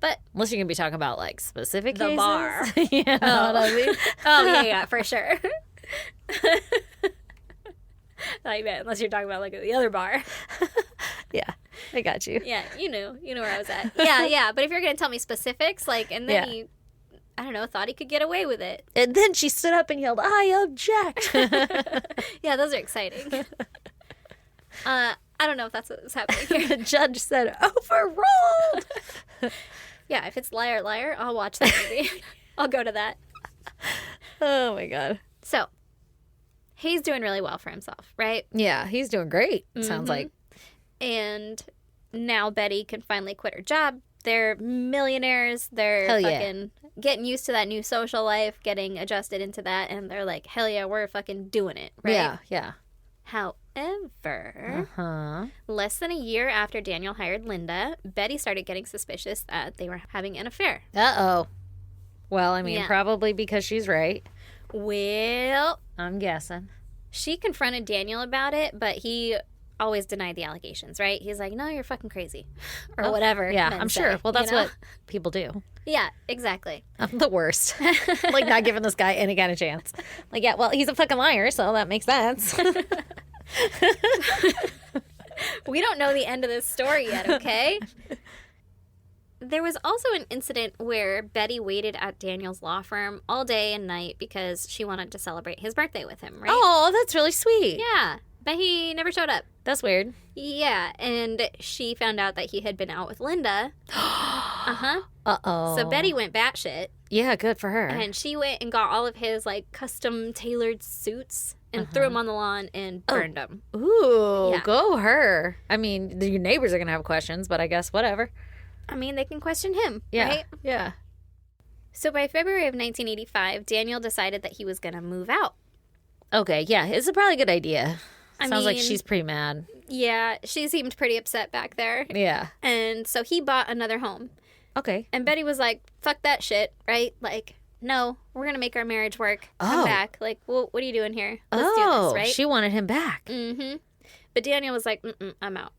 But Unless you're going to be talking about like specific The cases. bar. You know what I mean? oh yeah, for sure. Like that, unless you're talking about like the other bar. Yeah. I got you. Yeah, you knew where I was at. Yeah. But if you're gonna tell me specifics, like, and then Yeah. he, I don't know, thought he could get away with it. And then she stood up and yelled, I object. Yeah, those are exciting. I don't know if that's what's happening here. The judge said, overruled. Yeah, if it's Liar Liar, I'll watch that movie. I'll go to that. Oh my God. So, he's doing really well for himself, right? Yeah, he's doing great. Sounds like. And now Betty can finally quit her job. They're millionaires. They're Hell yeah. fucking getting used to that new social life, getting adjusted into that, and they're like, hell yeah, we're fucking doing it, right? Yeah, yeah. However, Huh. less than a year after Daniel hired Linda, Betty started getting suspicious that they were having an affair. Uh-oh. Well, I mean, Yeah. probably because she's right. Well, I'm guessing. she confronted Daniel about it, but he always denied the allegations, right? He's like, no, you're fucking crazy. Or whatever. Yeah, men I'm say, sure. Well, that's you know? what people do. Yeah, exactly. I'm the worst. Like, not giving this guy any kind of chance. Like, yeah, well, he's a fucking liar, so that makes sense. We don't know the end of this story yet, okay? There was also an incident where Betty waited at Daniel's law firm all day and night because she wanted to celebrate his birthday with him, right? Oh, that's really sweet. Yeah, but he never showed up. That's weird. Yeah, and she found out that he had been out with Linda. Uh-huh. Uh-oh. So Betty went batshit, Yeah, good for her. and she went and got all of his, like, custom tailored suits and threw them on the lawn and burned them. Ooh, Yeah. go her. I mean, your neighbors are going to have questions, but I guess whatever. I mean, they can question him, Yeah. right? Yeah. So by February of 1985, Daniel decided that he was going to move out. Okay, yeah, it's a probably good idea. I Sounds like mean- she's pretty mad. Yeah, she seemed pretty upset back there. Yeah. And so he bought another home. Okay. And Betty was like, fuck that shit, right? Like, no, we're going to make our marriage work. Come Oh. back. Like, well, what are you doing here? Let's do Oh, this, right? she wanted him back. Mm-hmm. But Daniel was like, I'm out.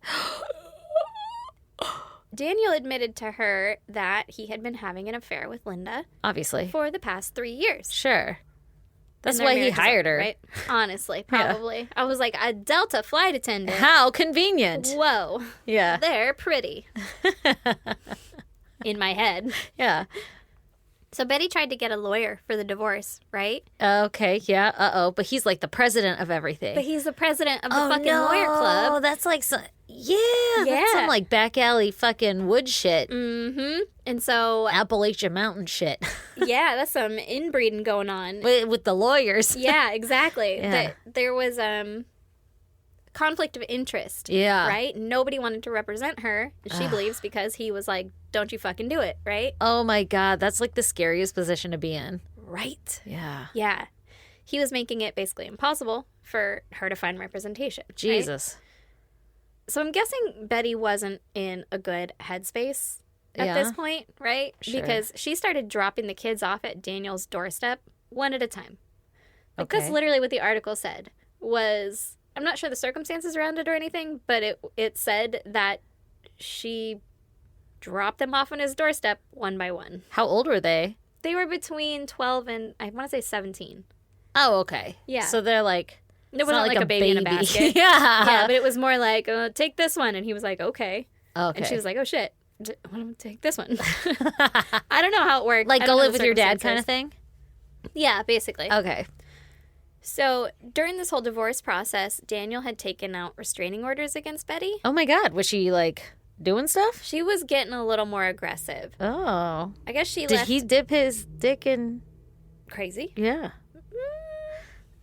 Daniel admitted to her that he had been having an affair with Linda Obviously. for the past 3 years. Sure. That's And their why he marriage is hired over, her. Right? Honestly, probably. I was like, a Delta flight attendant. How convenient. Whoa. Yeah. They're pretty. In my head. Yeah. So Betty tried to get a lawyer for the divorce, right? Okay, yeah. Uh-oh. But he's like the president of everything. But he's the president of the oh, fucking no. lawyer club. That's like some... Yeah. That's some Yeah. like back alley fucking wood shit. Mm-hmm. And so, Appalachian Mountain shit. yeah, that's some inbreeding going on. With the lawyers. Yeah, exactly. Yeah. That there was conflict of interest. Yeah. Right? Nobody wanted to represent her, she believes, because he was like, don't you fucking do it, right? Oh my God. That's like the scariest position to be in. Right. Yeah. Yeah. He was making it basically impossible for her to find representation. right? Jesus. So I'm guessing Betty wasn't in a good headspace at Yeah. this point, right? Sure. Because she started dropping the kids off at Daniel's doorstep one at a time. Like, that's Okay. literally what the article said. Was, I'm not sure the circumstances around it or anything, but it said that she dropped them off on his doorstep one by one. How old were they? They were between 12 and, I want to say 17. Oh, okay. Yeah. So they're like... It it's wasn't not like a baby in a basket. yeah. Yeah, but it was more like, take this one. And he was like, okay. Okay. And she was like, oh, shit. want to take this one. I don't know how it worked. Like, I go don't know live the with your dad kind of circumstances. thing? Yeah, basically. Okay. So during this whole divorce process, Daniel had taken out restraining orders against Betty. Oh my God. Was she, like, doing stuff? She was getting a little more aggressive. Oh. I guess she Did left he dip his dick in? crazy. Yeah.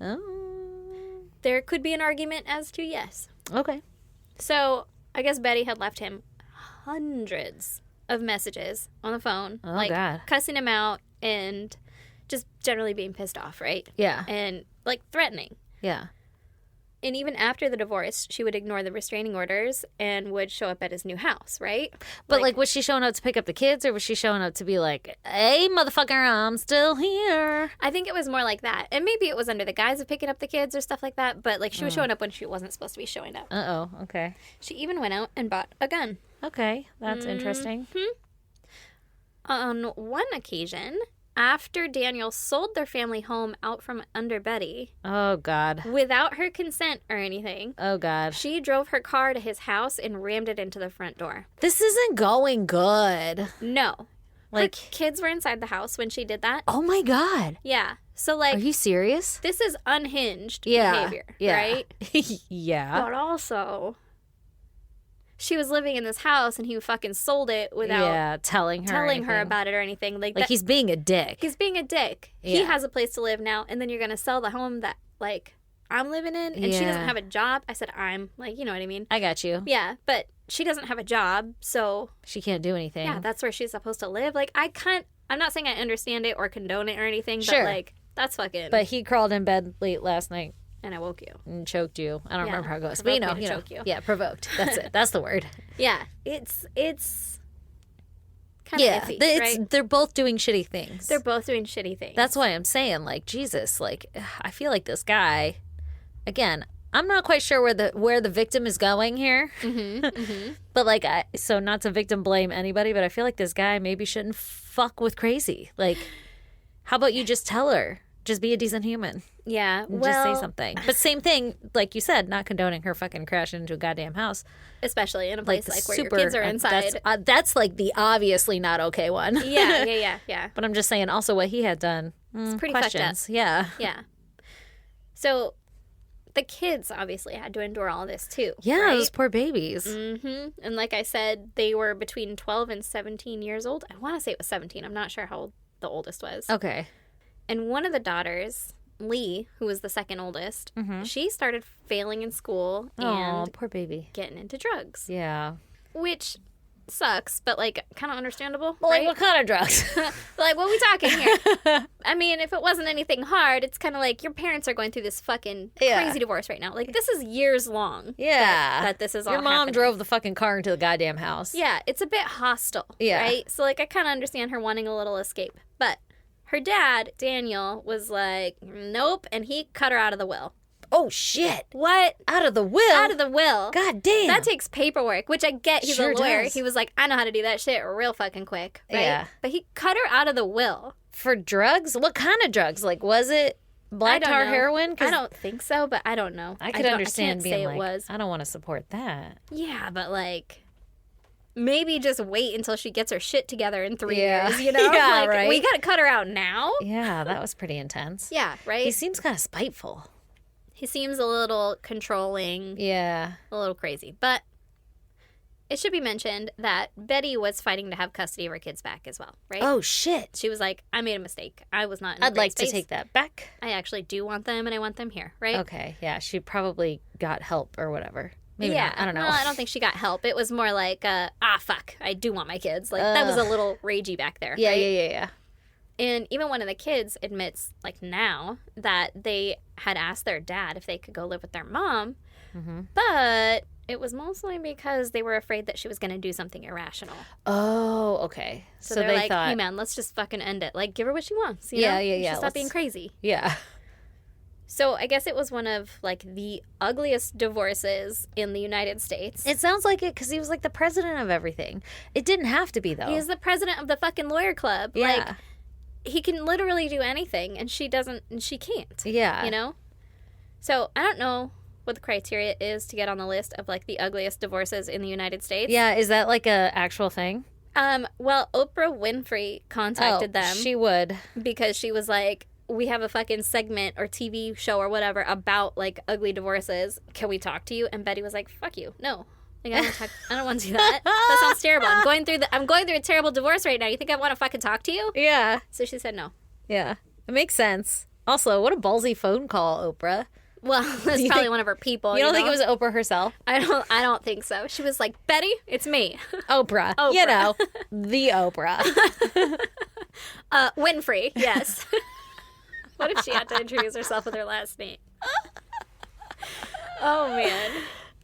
Oh. There could be an argument as to yes. Okay. So I guess Betty had left him hundreds of messages on the phone, Oh, like God. cussing him out and just generally being pissed off, right? Yeah. And like threatening. Yeah. And even after the divorce, she would ignore the restraining orders and would show up at his new house, right? But, like, was she showing up to pick up the kids, or was she showing up to be like, hey, motherfucker, I'm still here? I think it was more like that. And maybe it was under the guise of picking up the kids or stuff like that. But like she was showing up when she wasn't supposed to be showing up. Uh-oh. Okay. She even went out and bought a gun. Okay. That's interesting. On one occasion, after Daniel sold their family home out from under Betty, Oh, God. without her consent or anything, Oh, God. she drove her car to his house and rammed it into the front door. This isn't going good. No. Like, Her kids were inside the house when she did that. oh, my God. Yeah. So, Are like, you serious? this is unhinged Yeah. behavior, Yeah. right? Yeah. But also, she was living in this house and he fucking sold it without Yeah, telling her anything. about it or anything. Like Like, that, he's being a dick. he's being a dick. He Yeah. has a place to live now, and then you're gonna sell the home that like I'm living in, and she doesn't Yeah. have a job. I said I'm like, you know what I mean? I got you. Yeah, but she doesn't have a job, so She can't do anything. yeah, that's where she's supposed to live. Like I'm not saying I understand it or condone it or anything, Sure. but like that's fucking. But he crawled in bed late last night and I woke you. and choked you. I don't Yeah, remember how it goes. But provoked me to you know. choke you. Yeah, provoked. That's it. That's the word. Yeah, it's kind of Yeah. iffy, It's, right? they're both doing shitty things. They're both doing shitty things. That's why I'm saying, like, Jesus, like, I feel like this guy, again, I'm not quite sure where the victim is going here. But, like, so not to victim blame anybody, but I feel like this guy maybe shouldn't fuck with crazy. Like, how about you just tell her? Just be a decent human. yeah. And Well, just say something. But same thing, like you said, not condoning her fucking crashing into a goddamn house. especially in a Like, place like where your kids are inside. That's like the obviously not okay one. Yeah. But I'm just saying also what he had done. It's pretty fucked up. questions. Yeah. Yeah. So the kids obviously had to endure all this too. Yeah, right? those poor babies. And like I said, they were between 12 and 17 years old. I want to say it was 17. I'm not sure how old the oldest was. Okay. And one of the daughters, Lee, who was the second oldest, she started failing in school Oh, and poor baby. getting into drugs, Yeah. which sucks, but like kind of understandable, Well, right? like, what kind of drugs? Like, what are we talking here? I mean, if it wasn't anything hard, it's kind of like your parents are going through this fucking Yeah. crazy divorce right now. Like, this is years long. Yeah. That this is all Your mom happening. drove the fucking car into the goddamn house. Yeah, it's a bit hostile. Yeah. Right? So, like, I kind of understand her wanting a little escape. But her dad, Daniel, was like, nope, and he cut her out of the will. Oh, shit. What? Out of the will? Out of the will. God damn. That takes paperwork, which I get. He's Sure a lawyer. does. He was like, I know how to do that shit real fucking quick. Right? Yeah. But he cut her out of the will. For drugs? What kind of drugs? Like, was it black tar know. heroin? 'Cause I don't think so, but I don't know. I could understand I can't being say like, it was. I don't want to support that. Yeah, but like, maybe just wait until she gets her shit together in 3 Yeah. years. You know, Yeah, like right. we gotta cut her out now. Yeah, that was pretty intense. Yeah, right. He seems kind of spiteful. He seems a little controlling, Yeah. a little crazy, but. It should be mentioned that Betty was fighting to have custody of her kids back as well, right? Oh, shit. She was like, I made a mistake. I was not in a I'd great like to space. take that back. I actually do want them, and I want them here, right? Okay, yeah, she probably got help or whatever. Maybe yeah, not. I don't know. Well, I don't think she got help. It was more like, fuck, I do want my kids. Like, that was a little ragey back there. Yeah, right? yeah. And even one of the kids admits, like now, that they had asked their dad if they could go live with their mom, Mm-hmm. but it was mostly because they were afraid that she was going to do something irrational. Oh, okay. So, So they're they like, thought, hey man, let's just fucking end it. Like, give her what she wants. You Yeah, know? yeah, You yeah, should Stop let's- being crazy. yeah. So I guess it was one of like the ugliest divorces in the United States. It sounds like it because he was like the president of everything. It didn't have to be though. He's the president of the fucking lawyer club. Yeah. Like, he can literally do anything, and she doesn't, and she can't. Yeah. You know? So I don't know what the criteria is to get on the list of like the ugliest divorces in the United States. Yeah, is that like a actual thing? Well, Oprah Winfrey contacted them She would. because she was like, we have a fucking segment or TV show or whatever about like ugly divorces. Can we talk to you? And Betty was like, fuck you. No. Like, I don't want to do that. That sounds terrible. I'm going through a terrible divorce right now. You think I want to fucking talk to you? Yeah. So she said no. Yeah. It makes sense. Also, what a ballsy phone call, Oprah. Well, that's probably one of her people. You don't think know? it was Oprah herself? I don't think so. She was like, Betty, it's me. Oprah. Oprah. You know, the Oprah. Winfrey, yes. What if she had to introduce herself with her last name? Oh, man.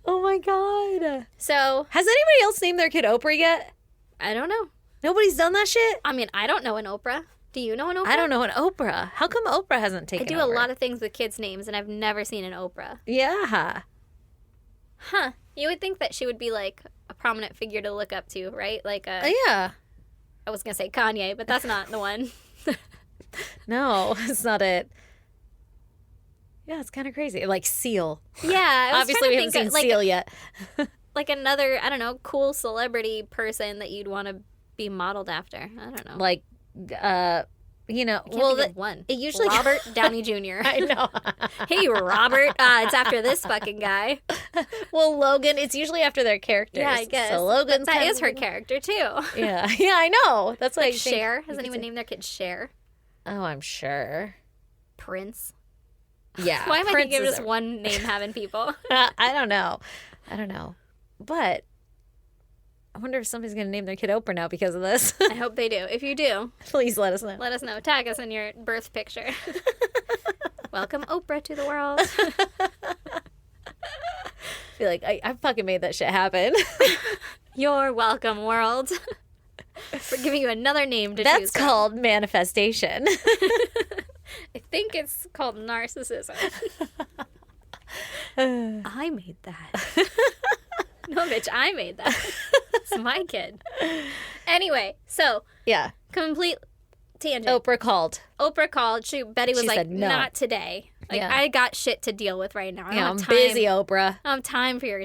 Oh my God. So, Has anybody else named their kid Oprah yet? I don't know. Nobody's done that shit? I mean, I don't know an Oprah. Do you know an Oprah? I don't know an Oprah. How come Oprah hasn't I taken do over? a lot of things with kids' names, and I've never seen an Oprah. Yeah. Huh. You would think that she would be like a prominent figure to look up to, right? Like, Yeah. I was going to say Kanye, but that's not the one. No, it's not it. Yeah, it's kind of crazy. Like Seal. Yeah. I was Obviously, we trying haven't to seen think of, like, Seal yet. like another, I don't know, cool celebrity person that you'd want to be modeled after. I don't know. Like, you know, I can't well, think of one. it usually Robert Downey Jr. I know. Hey, Robert. It's after this fucking guy. Well, Logan, it's usually after their characters. Yeah, I guess. So Logan's That kind is of- her character, too. Yeah, yeah, I know. That's what Like I think. Cher. Has anyone named their kid Cher? Oh, I'm sure. Prince. Yeah. Why am I Prince thinking of is just one name having people? I don't know. But I wonder if somebody's going to name their kid Oprah now because of this. I hope they do. If you do, Please let us know. let us know. Tag us in your birth picture. Welcome Oprah to the world. I feel like I fucking made that shit happen. You're welcome, world. We're giving you another name to That's choose from. called manifestation. I think it's called narcissism. I made that. No, bitch, I made that. It's my kid. Anyway, so Yeah. complete tangent. Oprah called. Oprah called. Betty was She like, said no. not today. Like, Yeah. I got shit to deal with right now. I Yeah, don't I'm have time. busy, Oprah. I don't have time for your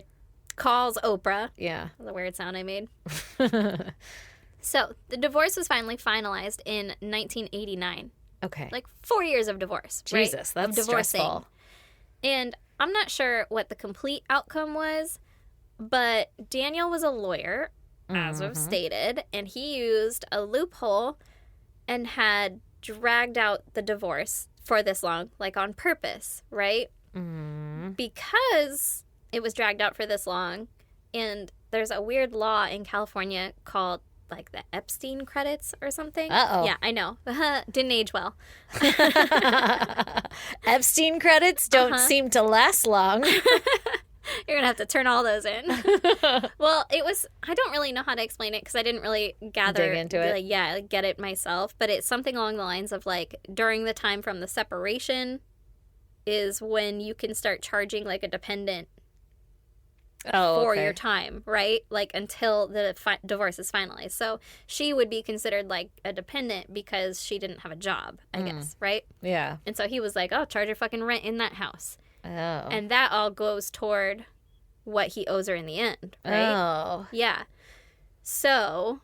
calls, Oprah. Yeah. That was a weird sound I made. So, the divorce was finally finalized in 1989. Okay. Like 4 years of divorce. right? Jesus, Of that's divorcing. stressful. And I'm not sure what the complete outcome was, but Daniel was a lawyer, as Mm-hmm. we've stated, and he used a loophole and had dragged out the divorce for this long, like on purpose, right? Mm-hmm. Because it was dragged out for this long, and there's a weird law in California called like the Epstein credits or something. Uh-oh. Yeah, I know. Didn't age well. Epstein credits don't seem to last long. You're going to have to turn all those in. Well, it was, I don't really know how to explain it because I didn't really gather. Dig into it. Like, yeah, like, get it myself. But it's something along the lines of like during the time from the separation is when you can start charging like a dependent for your time, right? Like until the divorce is finalized. So she would be considered like a dependent because she didn't have a job, I guess, right? Yeah. And so he was like, oh, charge her fucking rent in that house. Oh. And that all goes toward what he owes her in the end, right? Oh. Yeah. So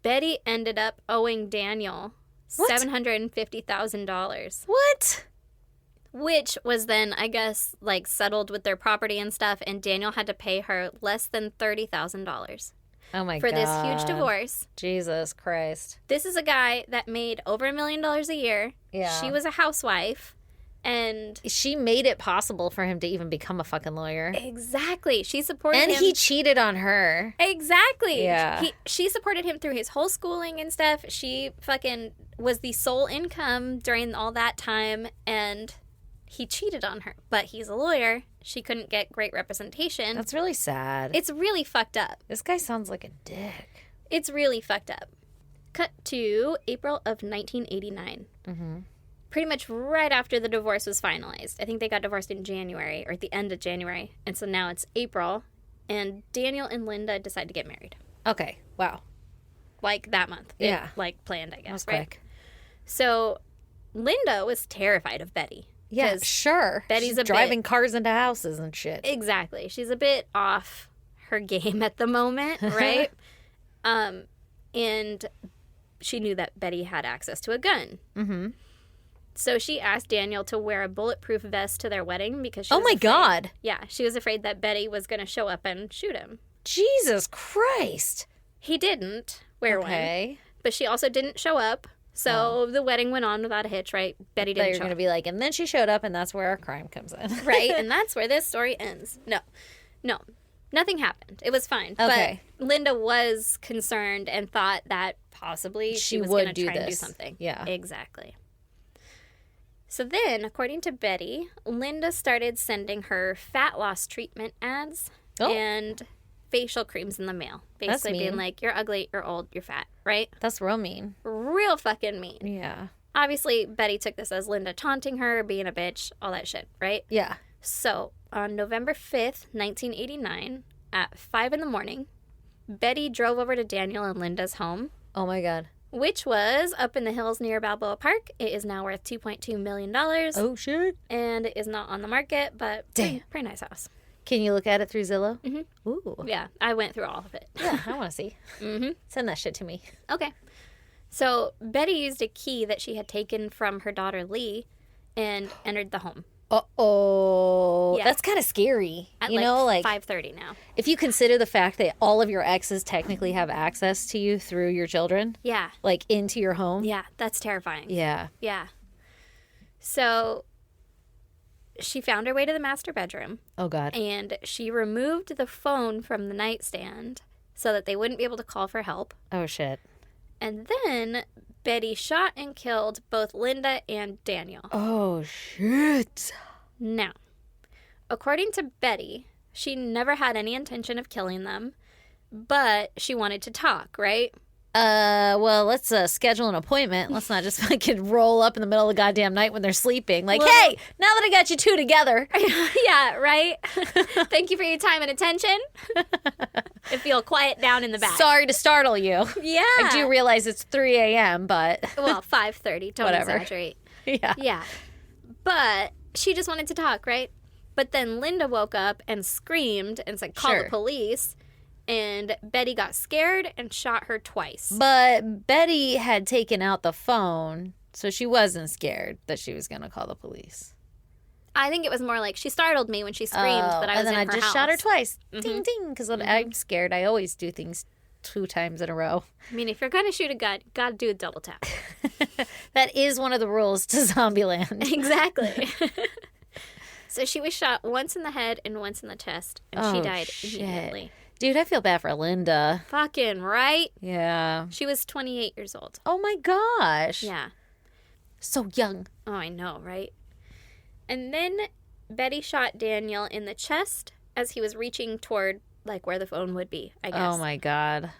Betty ended up owing Daniel What? $750,000, What? which was then, I guess, like settled with their property and stuff. And Daniel had to pay her less than $30,000 Oh my for God. this huge divorce. Jesus Christ. This is a guy that made over $1 million a year. Yeah. She was a housewife. And She made it possible for him to even become a fucking lawyer. exactly, she supported And him. he cheated on her. Exactly. Yeah. She supported him through his whole schooling and stuff. She fucking was the sole income during all that time, and he cheated on her. But he's a lawyer. She couldn't get great representation. That's really sad. It's really fucked up. This guy sounds like a dick. It's really fucked up. Cut to April of 1989. Mm-hmm. Pretty much right after the divorce was finalized. I think they got divorced in January, or at the end of January. And so now it's April, and Daniel and Linda decide to get married. Okay. Wow. Like that month. Yeah. Like planned, I guess. That was right? quick. So Linda was terrified of Betty. Yeah, 'Cause sure. Betty's She's a bit- driving cars into houses and shit. Exactly. She's a bit off her game at the moment, right? And she knew that Betty had access to a gun. Mm-hmm. So she asked Daniel to wear a bulletproof vest to their wedding because she Oh was my afraid- God. Yeah, she was afraid that Betty was going to show up and shoot him. Jesus Christ. He didn't wear one, Okay. but she also didn't show up. So the wedding went on without a hitch, right? Betty But didn't you're show going to up. be like, and then she showed up, and that's where our crime comes in. Right? And that's where this story ends. No. Nothing happened. It was fine. Okay. But Linda was concerned and thought that possibly she was would going to do try and do this. something. Yeah. Exactly. So then, according to Betty, Linda started sending her fat loss treatment ads Oh. and facial creams in the mail. That's Basically being mean. like, you're ugly, you're old, you're fat, right? That's real mean. Real fucking mean. Yeah. Obviously, Betty took this as Linda taunting her, being a bitch, all that shit, right? Yeah. So, on November 5th, 1989, at 5 in the morning, Betty drove over to Daniel and Linda's home, Oh my God. which was up in the hills near Balboa Park. It is now worth $2.2 million, Oh shit. and it is not on the market, but Damn. pretty nice house. Can you look at it through Zillow? Mhm. Ooh. Yeah, I went through all of it. Yeah, I want to see. hmm Send that shit to me. Okay. So, Betty used a key that she had taken from her daughter Lee and entered the home. Uh-oh. Yeah. That's kind of scary. At You know, like, 5:30 now. if you consider the fact that all of your exes technically have access to you through your children, Yeah, like into your home. yeah, that's terrifying. Yeah. Yeah. So she found her way to the master bedroom Oh God. and she removed the phone from the nightstand so that they wouldn't be able to call for help. Oh shit. And then Betty shot and killed both Linda and Daniel. Oh shit. Now, according to Betty, she never had any intention of killing them, but she wanted to talk, right? Well, let's schedule an appointment. Let's not just fucking roll up in the middle of the goddamn night when they're sleeping. Like, Well- hey, now that I got you two together. Yeah, right? Thank you for your time and attention. If you'll quiet down in the back. Sorry to startle you. Yeah. I do realize it's 3 a.m., but Well, 5:30. Don't Whatever. exaggerate. yeah. Yeah. But she just wanted to talk, right? But then Linda woke up and screamed and said, call Sure. the police. And Betty got scared and shot her twice. But Betty had taken out the phone, so she wasn't scared that she was going to call the police. I think it was more like she startled me when she screamed that I was and then in I her just house. shot her twice. Mhm. Ding, ding. Because when I'm scared, I always do things 2 times in a row. I mean, if you're going to shoot a gun, gotta do a double tap. That is one of the rules to Zombieland. Exactly. So she was shot once in the head and once in the chest, and she Oh, died shit. immediately. Dude, I feel bad for Linda. Fucking right. Yeah. She was 28 years old. Oh my gosh. Yeah. So young. Oh, I know, right? And then Betty shot Daniel in the chest as he was reaching toward, like, where the phone would be, I guess. Oh my God.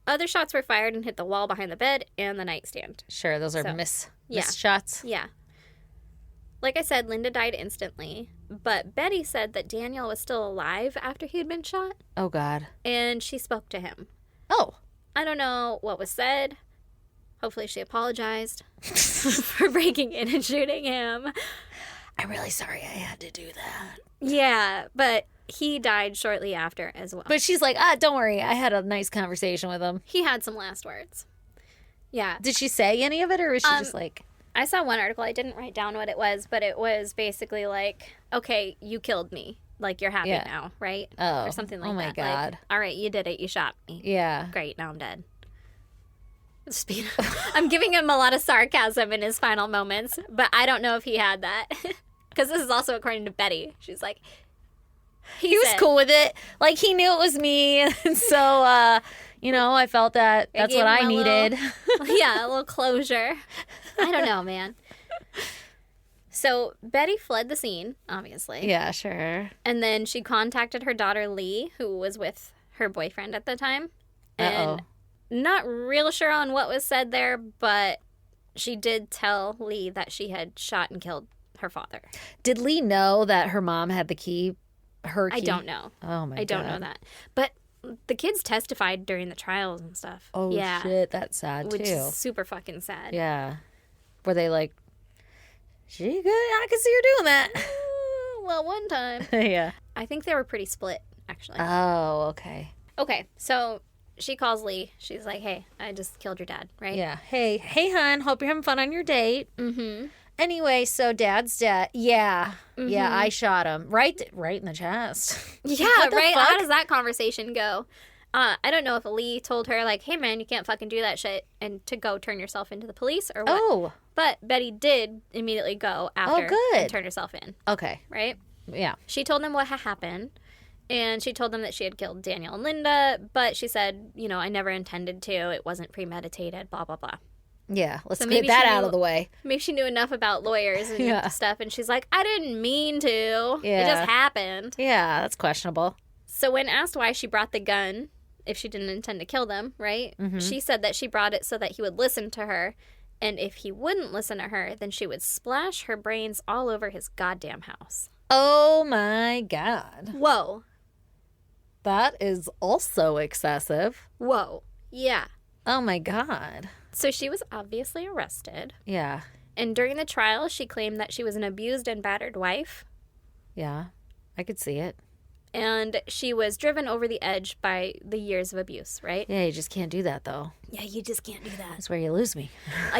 Other shots were fired and hit the wall behind the bed and the nightstand. Sure, those are So, miss yeah. shots. Yeah. Like I said, Linda died instantly, but Betty said that Daniel was still alive after he had been shot, Oh God. and she spoke to him. Oh. I don't know what was said. Hopefully she apologized for breaking in and shooting him. I'm really sorry I had to do that. Yeah, but he died shortly after as well. But she's like, don't worry. I had a nice conversation with him. He had some last words. Yeah. Did she say any of it, or was she just like, I saw one article. I didn't write down what it was, but it was basically like, okay, you killed me. Like, you're happy Yeah. now, right? oh, Or something like oh my that. God. Like, all right, you did it. You shot me. Yeah. Great, now I'm dead. I'm giving him a lot of sarcasm in his final moments, but I don't know if he had that. Because this is also according to Betty. She's like, He was cool with it. Like, he knew it was me. And so, you know, I felt that that's gave what him I a needed. Yeah, a little closure. I don't know, man. So Betty fled the scene, obviously. Yeah, sure. And then she contacted her daughter Lee, who was with her boyfriend at the time. Uh-oh. And not real sure on what was said there, but she did tell Lee that she had shot and killed her father. Did Lee know that her mom had the key? Her key? I don't know. Oh, my God. I don't know that. But the kids testified during the trials and stuff. Oh, yeah, shit. That's sad, which too. is super fucking sad. Yeah. Were they like, She good. I can see her doing that. Well, one time. Yeah. I think they were pretty split, actually. Oh, okay. Okay, so she calls Lee. She's like, hey, I just killed your dad, right? Yeah. Hey, hon. Hope you're having fun on your date. Mm-hmm. Anyway, so Dad's dead. Yeah. Yeah, I shot him. Right in the chest. Yeah, What the right? fuck? How does that conversation go? I don't know if Lee told her, like, hey, man, you can't fucking do that shit and to go turn yourself into the police or what. Oh, But Betty did immediately go after good. and turn herself in, okay. right? Yeah. She told them what had happened, and she told them that she had killed Daniel and Linda, but she said, you know, I never intended to. It wasn't premeditated, blah, blah, blah. Yeah. Let's So get maybe that she out knew- of the way. Maybe she knew enough about lawyers and Yeah. stuff, and she's like, I didn't mean to. It Yeah. just happened. Yeah, that's questionable. So when asked why she brought the gun, if she didn't intend to kill them, right? She said that she brought it so that he would listen to her, and if he wouldn't listen to her, then she would splash her brains all over his goddamn house. Oh my God. Whoa. That is also excessive. Whoa. Yeah. Oh my God. So she was obviously arrested, Yeah. and during the trial, she claimed that she was an abused and battered wife, Yeah. I could see it. and she was driven over the edge by the years of abuse, right? Yeah, you just can't do that though. Yeah, you just can't do that. That's where you lose me.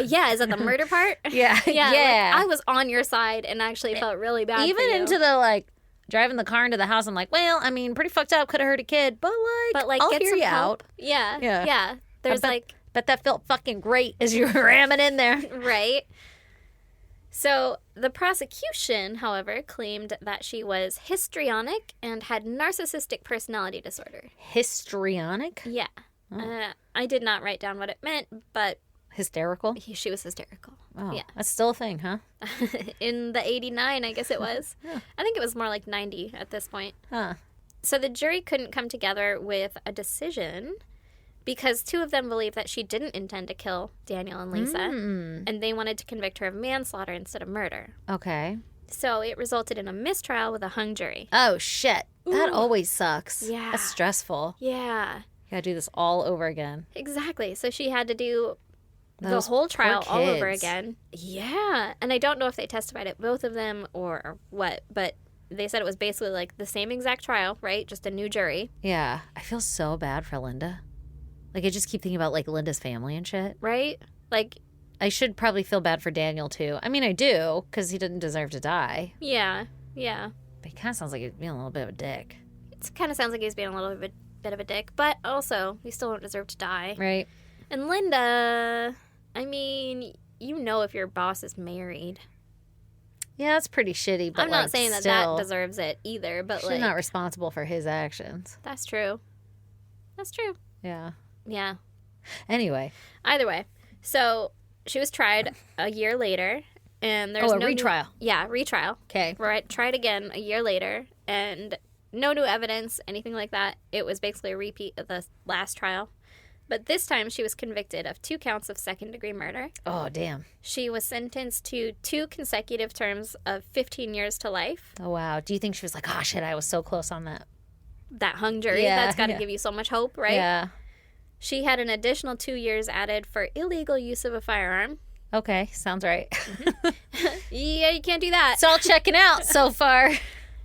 Yeah, is that the murder part? Yeah. Yeah. Yeah. Like, I was on your side and actually felt really bad. Even for you. into the like driving the car into the house, I'm like, well, I mean, pretty fucked up, could have hurt a kid, but like I'll get hear some you help. out. Yeah. Yeah. Yeah. There's bet that felt fucking great as you were ramming in there. right. So the prosecution, however, claimed that she was histrionic and had narcissistic personality disorder. Histrionic? Yeah. I did not write down what it meant, but Hysterical? she was hysterical. Oh, Yeah. that's still a thing, huh? In the 89, I guess it was. I think it was more like 90 at this point. Huh. So the jury couldn't come together with a decision because two of them believed that she didn't intend to kill Daniel and Lisa, and they wanted to convict her of manslaughter instead of murder. Okay. So it resulted in a mistrial with a hung jury. Oh, shit. That always sucks. Yeah. That's stressful. Yeah, You gotta do this all over again. exactly. So she had to do Those the whole poor trial all over kids. again. Yeah. And I don't know if they testified at both of them or what, but they said it was basically like the same exact trial, right? Just a new jury, Yeah. I feel so bad for Linda. Like, I just keep thinking about, like, Linda's family and shit. right? Like, I should probably feel bad for Daniel, too. I mean, I do, because he didn't deserve to die. yeah. But he kind of sounds like he's being a little bit of a dick. It kind of sounds like he's being a little bit of a dick, but also, he still don't deserve to die. Right? And Linda, I mean, you know if your boss is married. Yeah, that's pretty shitty, but I'm not like, saying that still, that deserves it either, but she's like, not responsible for his actions. that's true. That's true. Yeah. Yeah. Anyway. Either way. So she was tried a year later, and there's a no new- retrial. yeah, retrial. Okay. Right, tried again a year later, and no new evidence, anything like that. It was basically a repeat of the last trial. But this time she was convicted of 2 counts of second-degree murder. Oh, damn. She was sentenced to 2 consecutive terms of 15 years to life. Oh, wow. Do you think she was like, oh, shit, I was so close on that? That hung jury, Yeah, that's got to yeah. give you so much hope, right? Yeah. She had an additional 2 years added for illegal use of a firearm. Okay. Sounds right. Yeah, you can't do that. It's all checking out so far.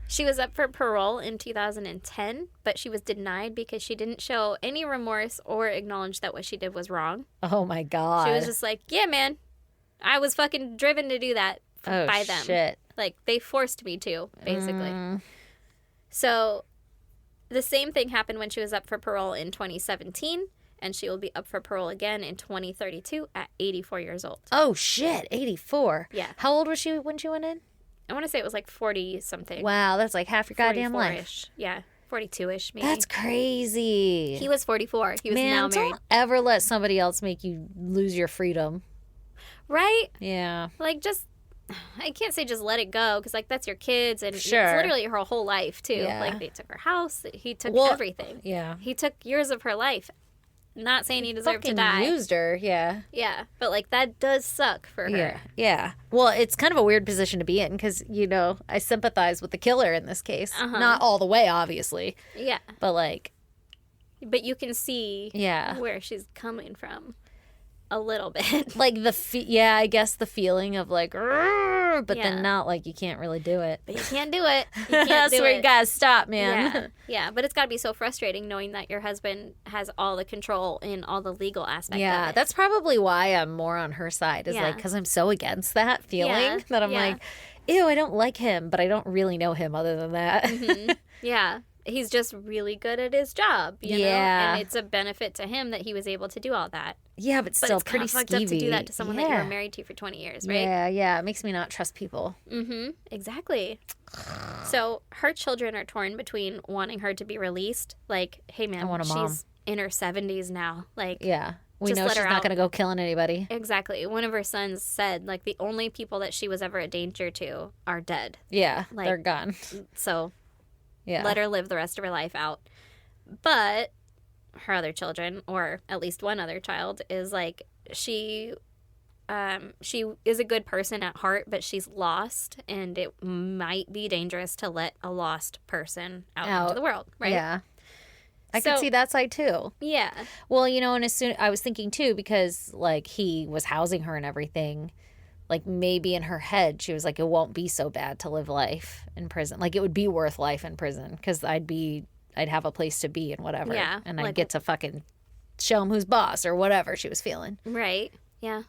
She was up for parole in 2010, but she was denied because she didn't show any remorse or acknowledge that what she did was wrong. Oh, my God. She was just like, yeah, man, I was fucking driven to do that oh, by them. shit. Like, they forced me to, basically. Mm. So, the same thing happened when she was up for parole in 2017, and she will be up for parole again in 2032 at 84 years old. Oh, shit. 84. Yeah. How old was she when she went in? I want to say it was like 40 something. Wow. That's like half your goddamn life. 44-ish. Yeah, 42-ish maybe. That's crazy. He was 44. He was Man, now married. don't ever let somebody else make you lose your freedom. Right? Yeah. Like, just, I can't say just let it go, because, like, that's your kids, and Sure. it's literally her whole life, too. Yeah. Like, they took her house, he took Well, everything. Yeah. He took years of her life. Not saying he deserved to Fucking die. used her. Yeah. Yeah, but, like, that does suck for her. Yeah. Yeah. Well, it's kind of a weird position to be in because, you know, I sympathize with the killer in this case. Uh-huh. Not all the way, obviously, Yeah. but like, But you can see yeah. where she's coming from a little bit. Like yeah, I guess the feeling of like, "Rrrr," but Yeah. then not like you can't really do it. But you can't do it. You can't That's do where it. you gotta stop, man. Yeah, yeah, but it's got to be so frustrating knowing that your husband has all the control in all the legal aspect Yeah, of it. that's probably why I'm more on her side. Is Yeah. like because I'm so against that feeling Yeah, that I'm yeah. like, ew, I don't like him, but I don't really know him other than that. Mhm. Yeah, he's just really good at his job, you know? Yeah. And it's a benefit to him that he was able to do all that. Yeah, but But still it's kind pretty of fucked up to do skeevy. that to someone that you Yeah. were married to for 20 years, right? Yeah, yeah. It makes me not trust people. Mm-hmm. Exactly. So her children are torn between wanting her to be released, like, hey man, want a she's mom. in her 70s now. Like, Yeah. We Just know let she's her not out. going to go killing anybody. exactly. One of her sons said, like, the only people that she was ever a danger to are dead. Yeah, Like- they're gone. So Yeah. let her live the rest of her life out. But her other children, or at least one other child, is like she is a good person at heart, but she's lost, and it might be dangerous to let a lost person out Out. into the world, right? Yeah. I could So- see that side too. Yeah. Well, you know, and as soon I was thinking too, because like he was housing her and everything, like maybe in her head she was like, it won't be so bad to live life in prison. Like it would be worth life in prison because I'd have a place to be and whatever. Yeah, and I'd like- get to fucking show him who's boss or whatever she was feeling. Right. Yeah.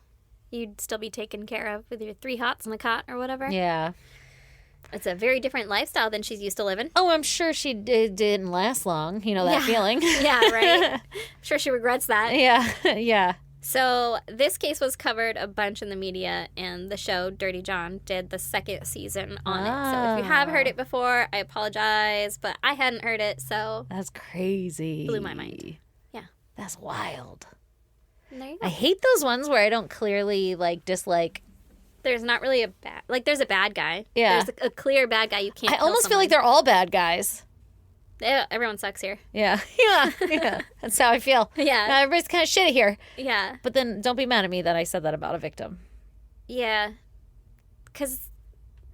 You'd still be taken care of with your 3 hots and a cot or whatever. Yeah. It's a very different lifestyle than she's used to living. Oh, I'm sure she didn't last long. You know that Yeah. feeling. Yeah, right. I'm sure she regrets that. Yeah. Yeah. So this case was covered a bunch in the media, and the show Dirty John did the 2nd season on it. So if you have heard it before, I apologize, but I hadn't heard it, so That's crazy. Blew my mind. Yeah. That's wild. there you I go. hate those ones where I don't clearly like dislike. There's not really a bad, like there's a bad guy. Yeah. There's a clear bad guy. You can't. I kill almost feel like someone. they're all bad guys. Yeah, everyone sucks here. Yeah. Yeah. Yeah. That's how I feel. Yeah. Everybody's kind of shitty here. Yeah. But then don't be mad at me that I said that about a victim. Yeah. Because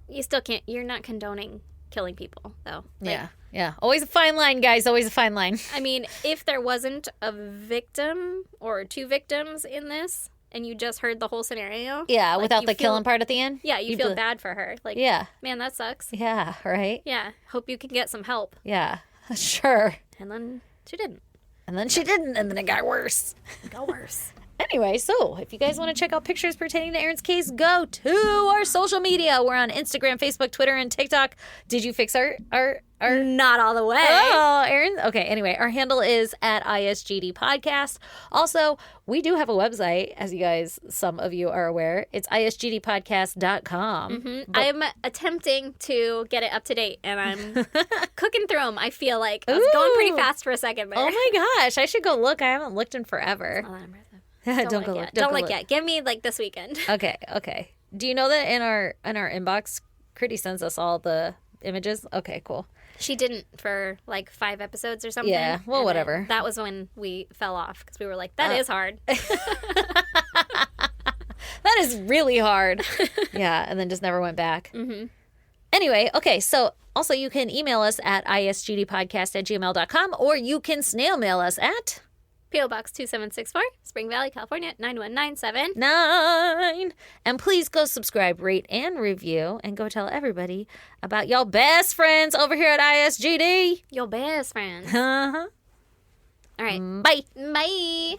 you still can't, you're not condoning killing people, though. Like, Yeah. Yeah. Always a fine line, guys. Always a fine line. I mean, if there wasn't a victim or 2 victims in this and you just heard the whole scenario, Yeah. like, Without you the feel- killing part at the end. yeah, you You'd feel be- bad for her. Like, Yeah. man, that sucks. Yeah. Right. Yeah. Hope you can get some help. Yeah. Sure. And then she didn't. And then she didn't, and then it got worse. It got worse. Anyway, so if you guys want to check out pictures pertaining to Erin's case, go to our social media. We're on Instagram, Facebook, Twitter, and TikTok. Did you fix our Not all the way. Oh, Erin. Okay. Anyway, our handle is at ISGD Podcast. Also, we do have a website, as you guys, some of you are aware. It's isgdpodcast.com. I'm attempting to get it up to date, and I'm cooking through them. I feel like I was going pretty Ooh. fast for a second there. Oh my gosh, I should go look. I haven't looked in forever. Oh, I'm ready. Don't Don't go look look. yet. Don't go look yet. Give me like this weekend. Okay. Okay. Do you know that in our inbox, Critty sends us all the images? Okay. Cool. She didn't for like 5 episodes or something. Yeah, well, And then whatever. That was when we fell off because we were like, that is hard. That is really hard. Yeah, and then just never went back. Mm-hmm. Anyway, okay, so also you can email us at isgdpodcast@gmail.com or you can snail mail us at P.O. Box 2764, Spring Valley, California, 9197. 9. And please go subscribe, rate, and review, and go tell everybody about y'all best friends over here at ISGD. Your best friend. Uh-huh. All right. Bye. Bye.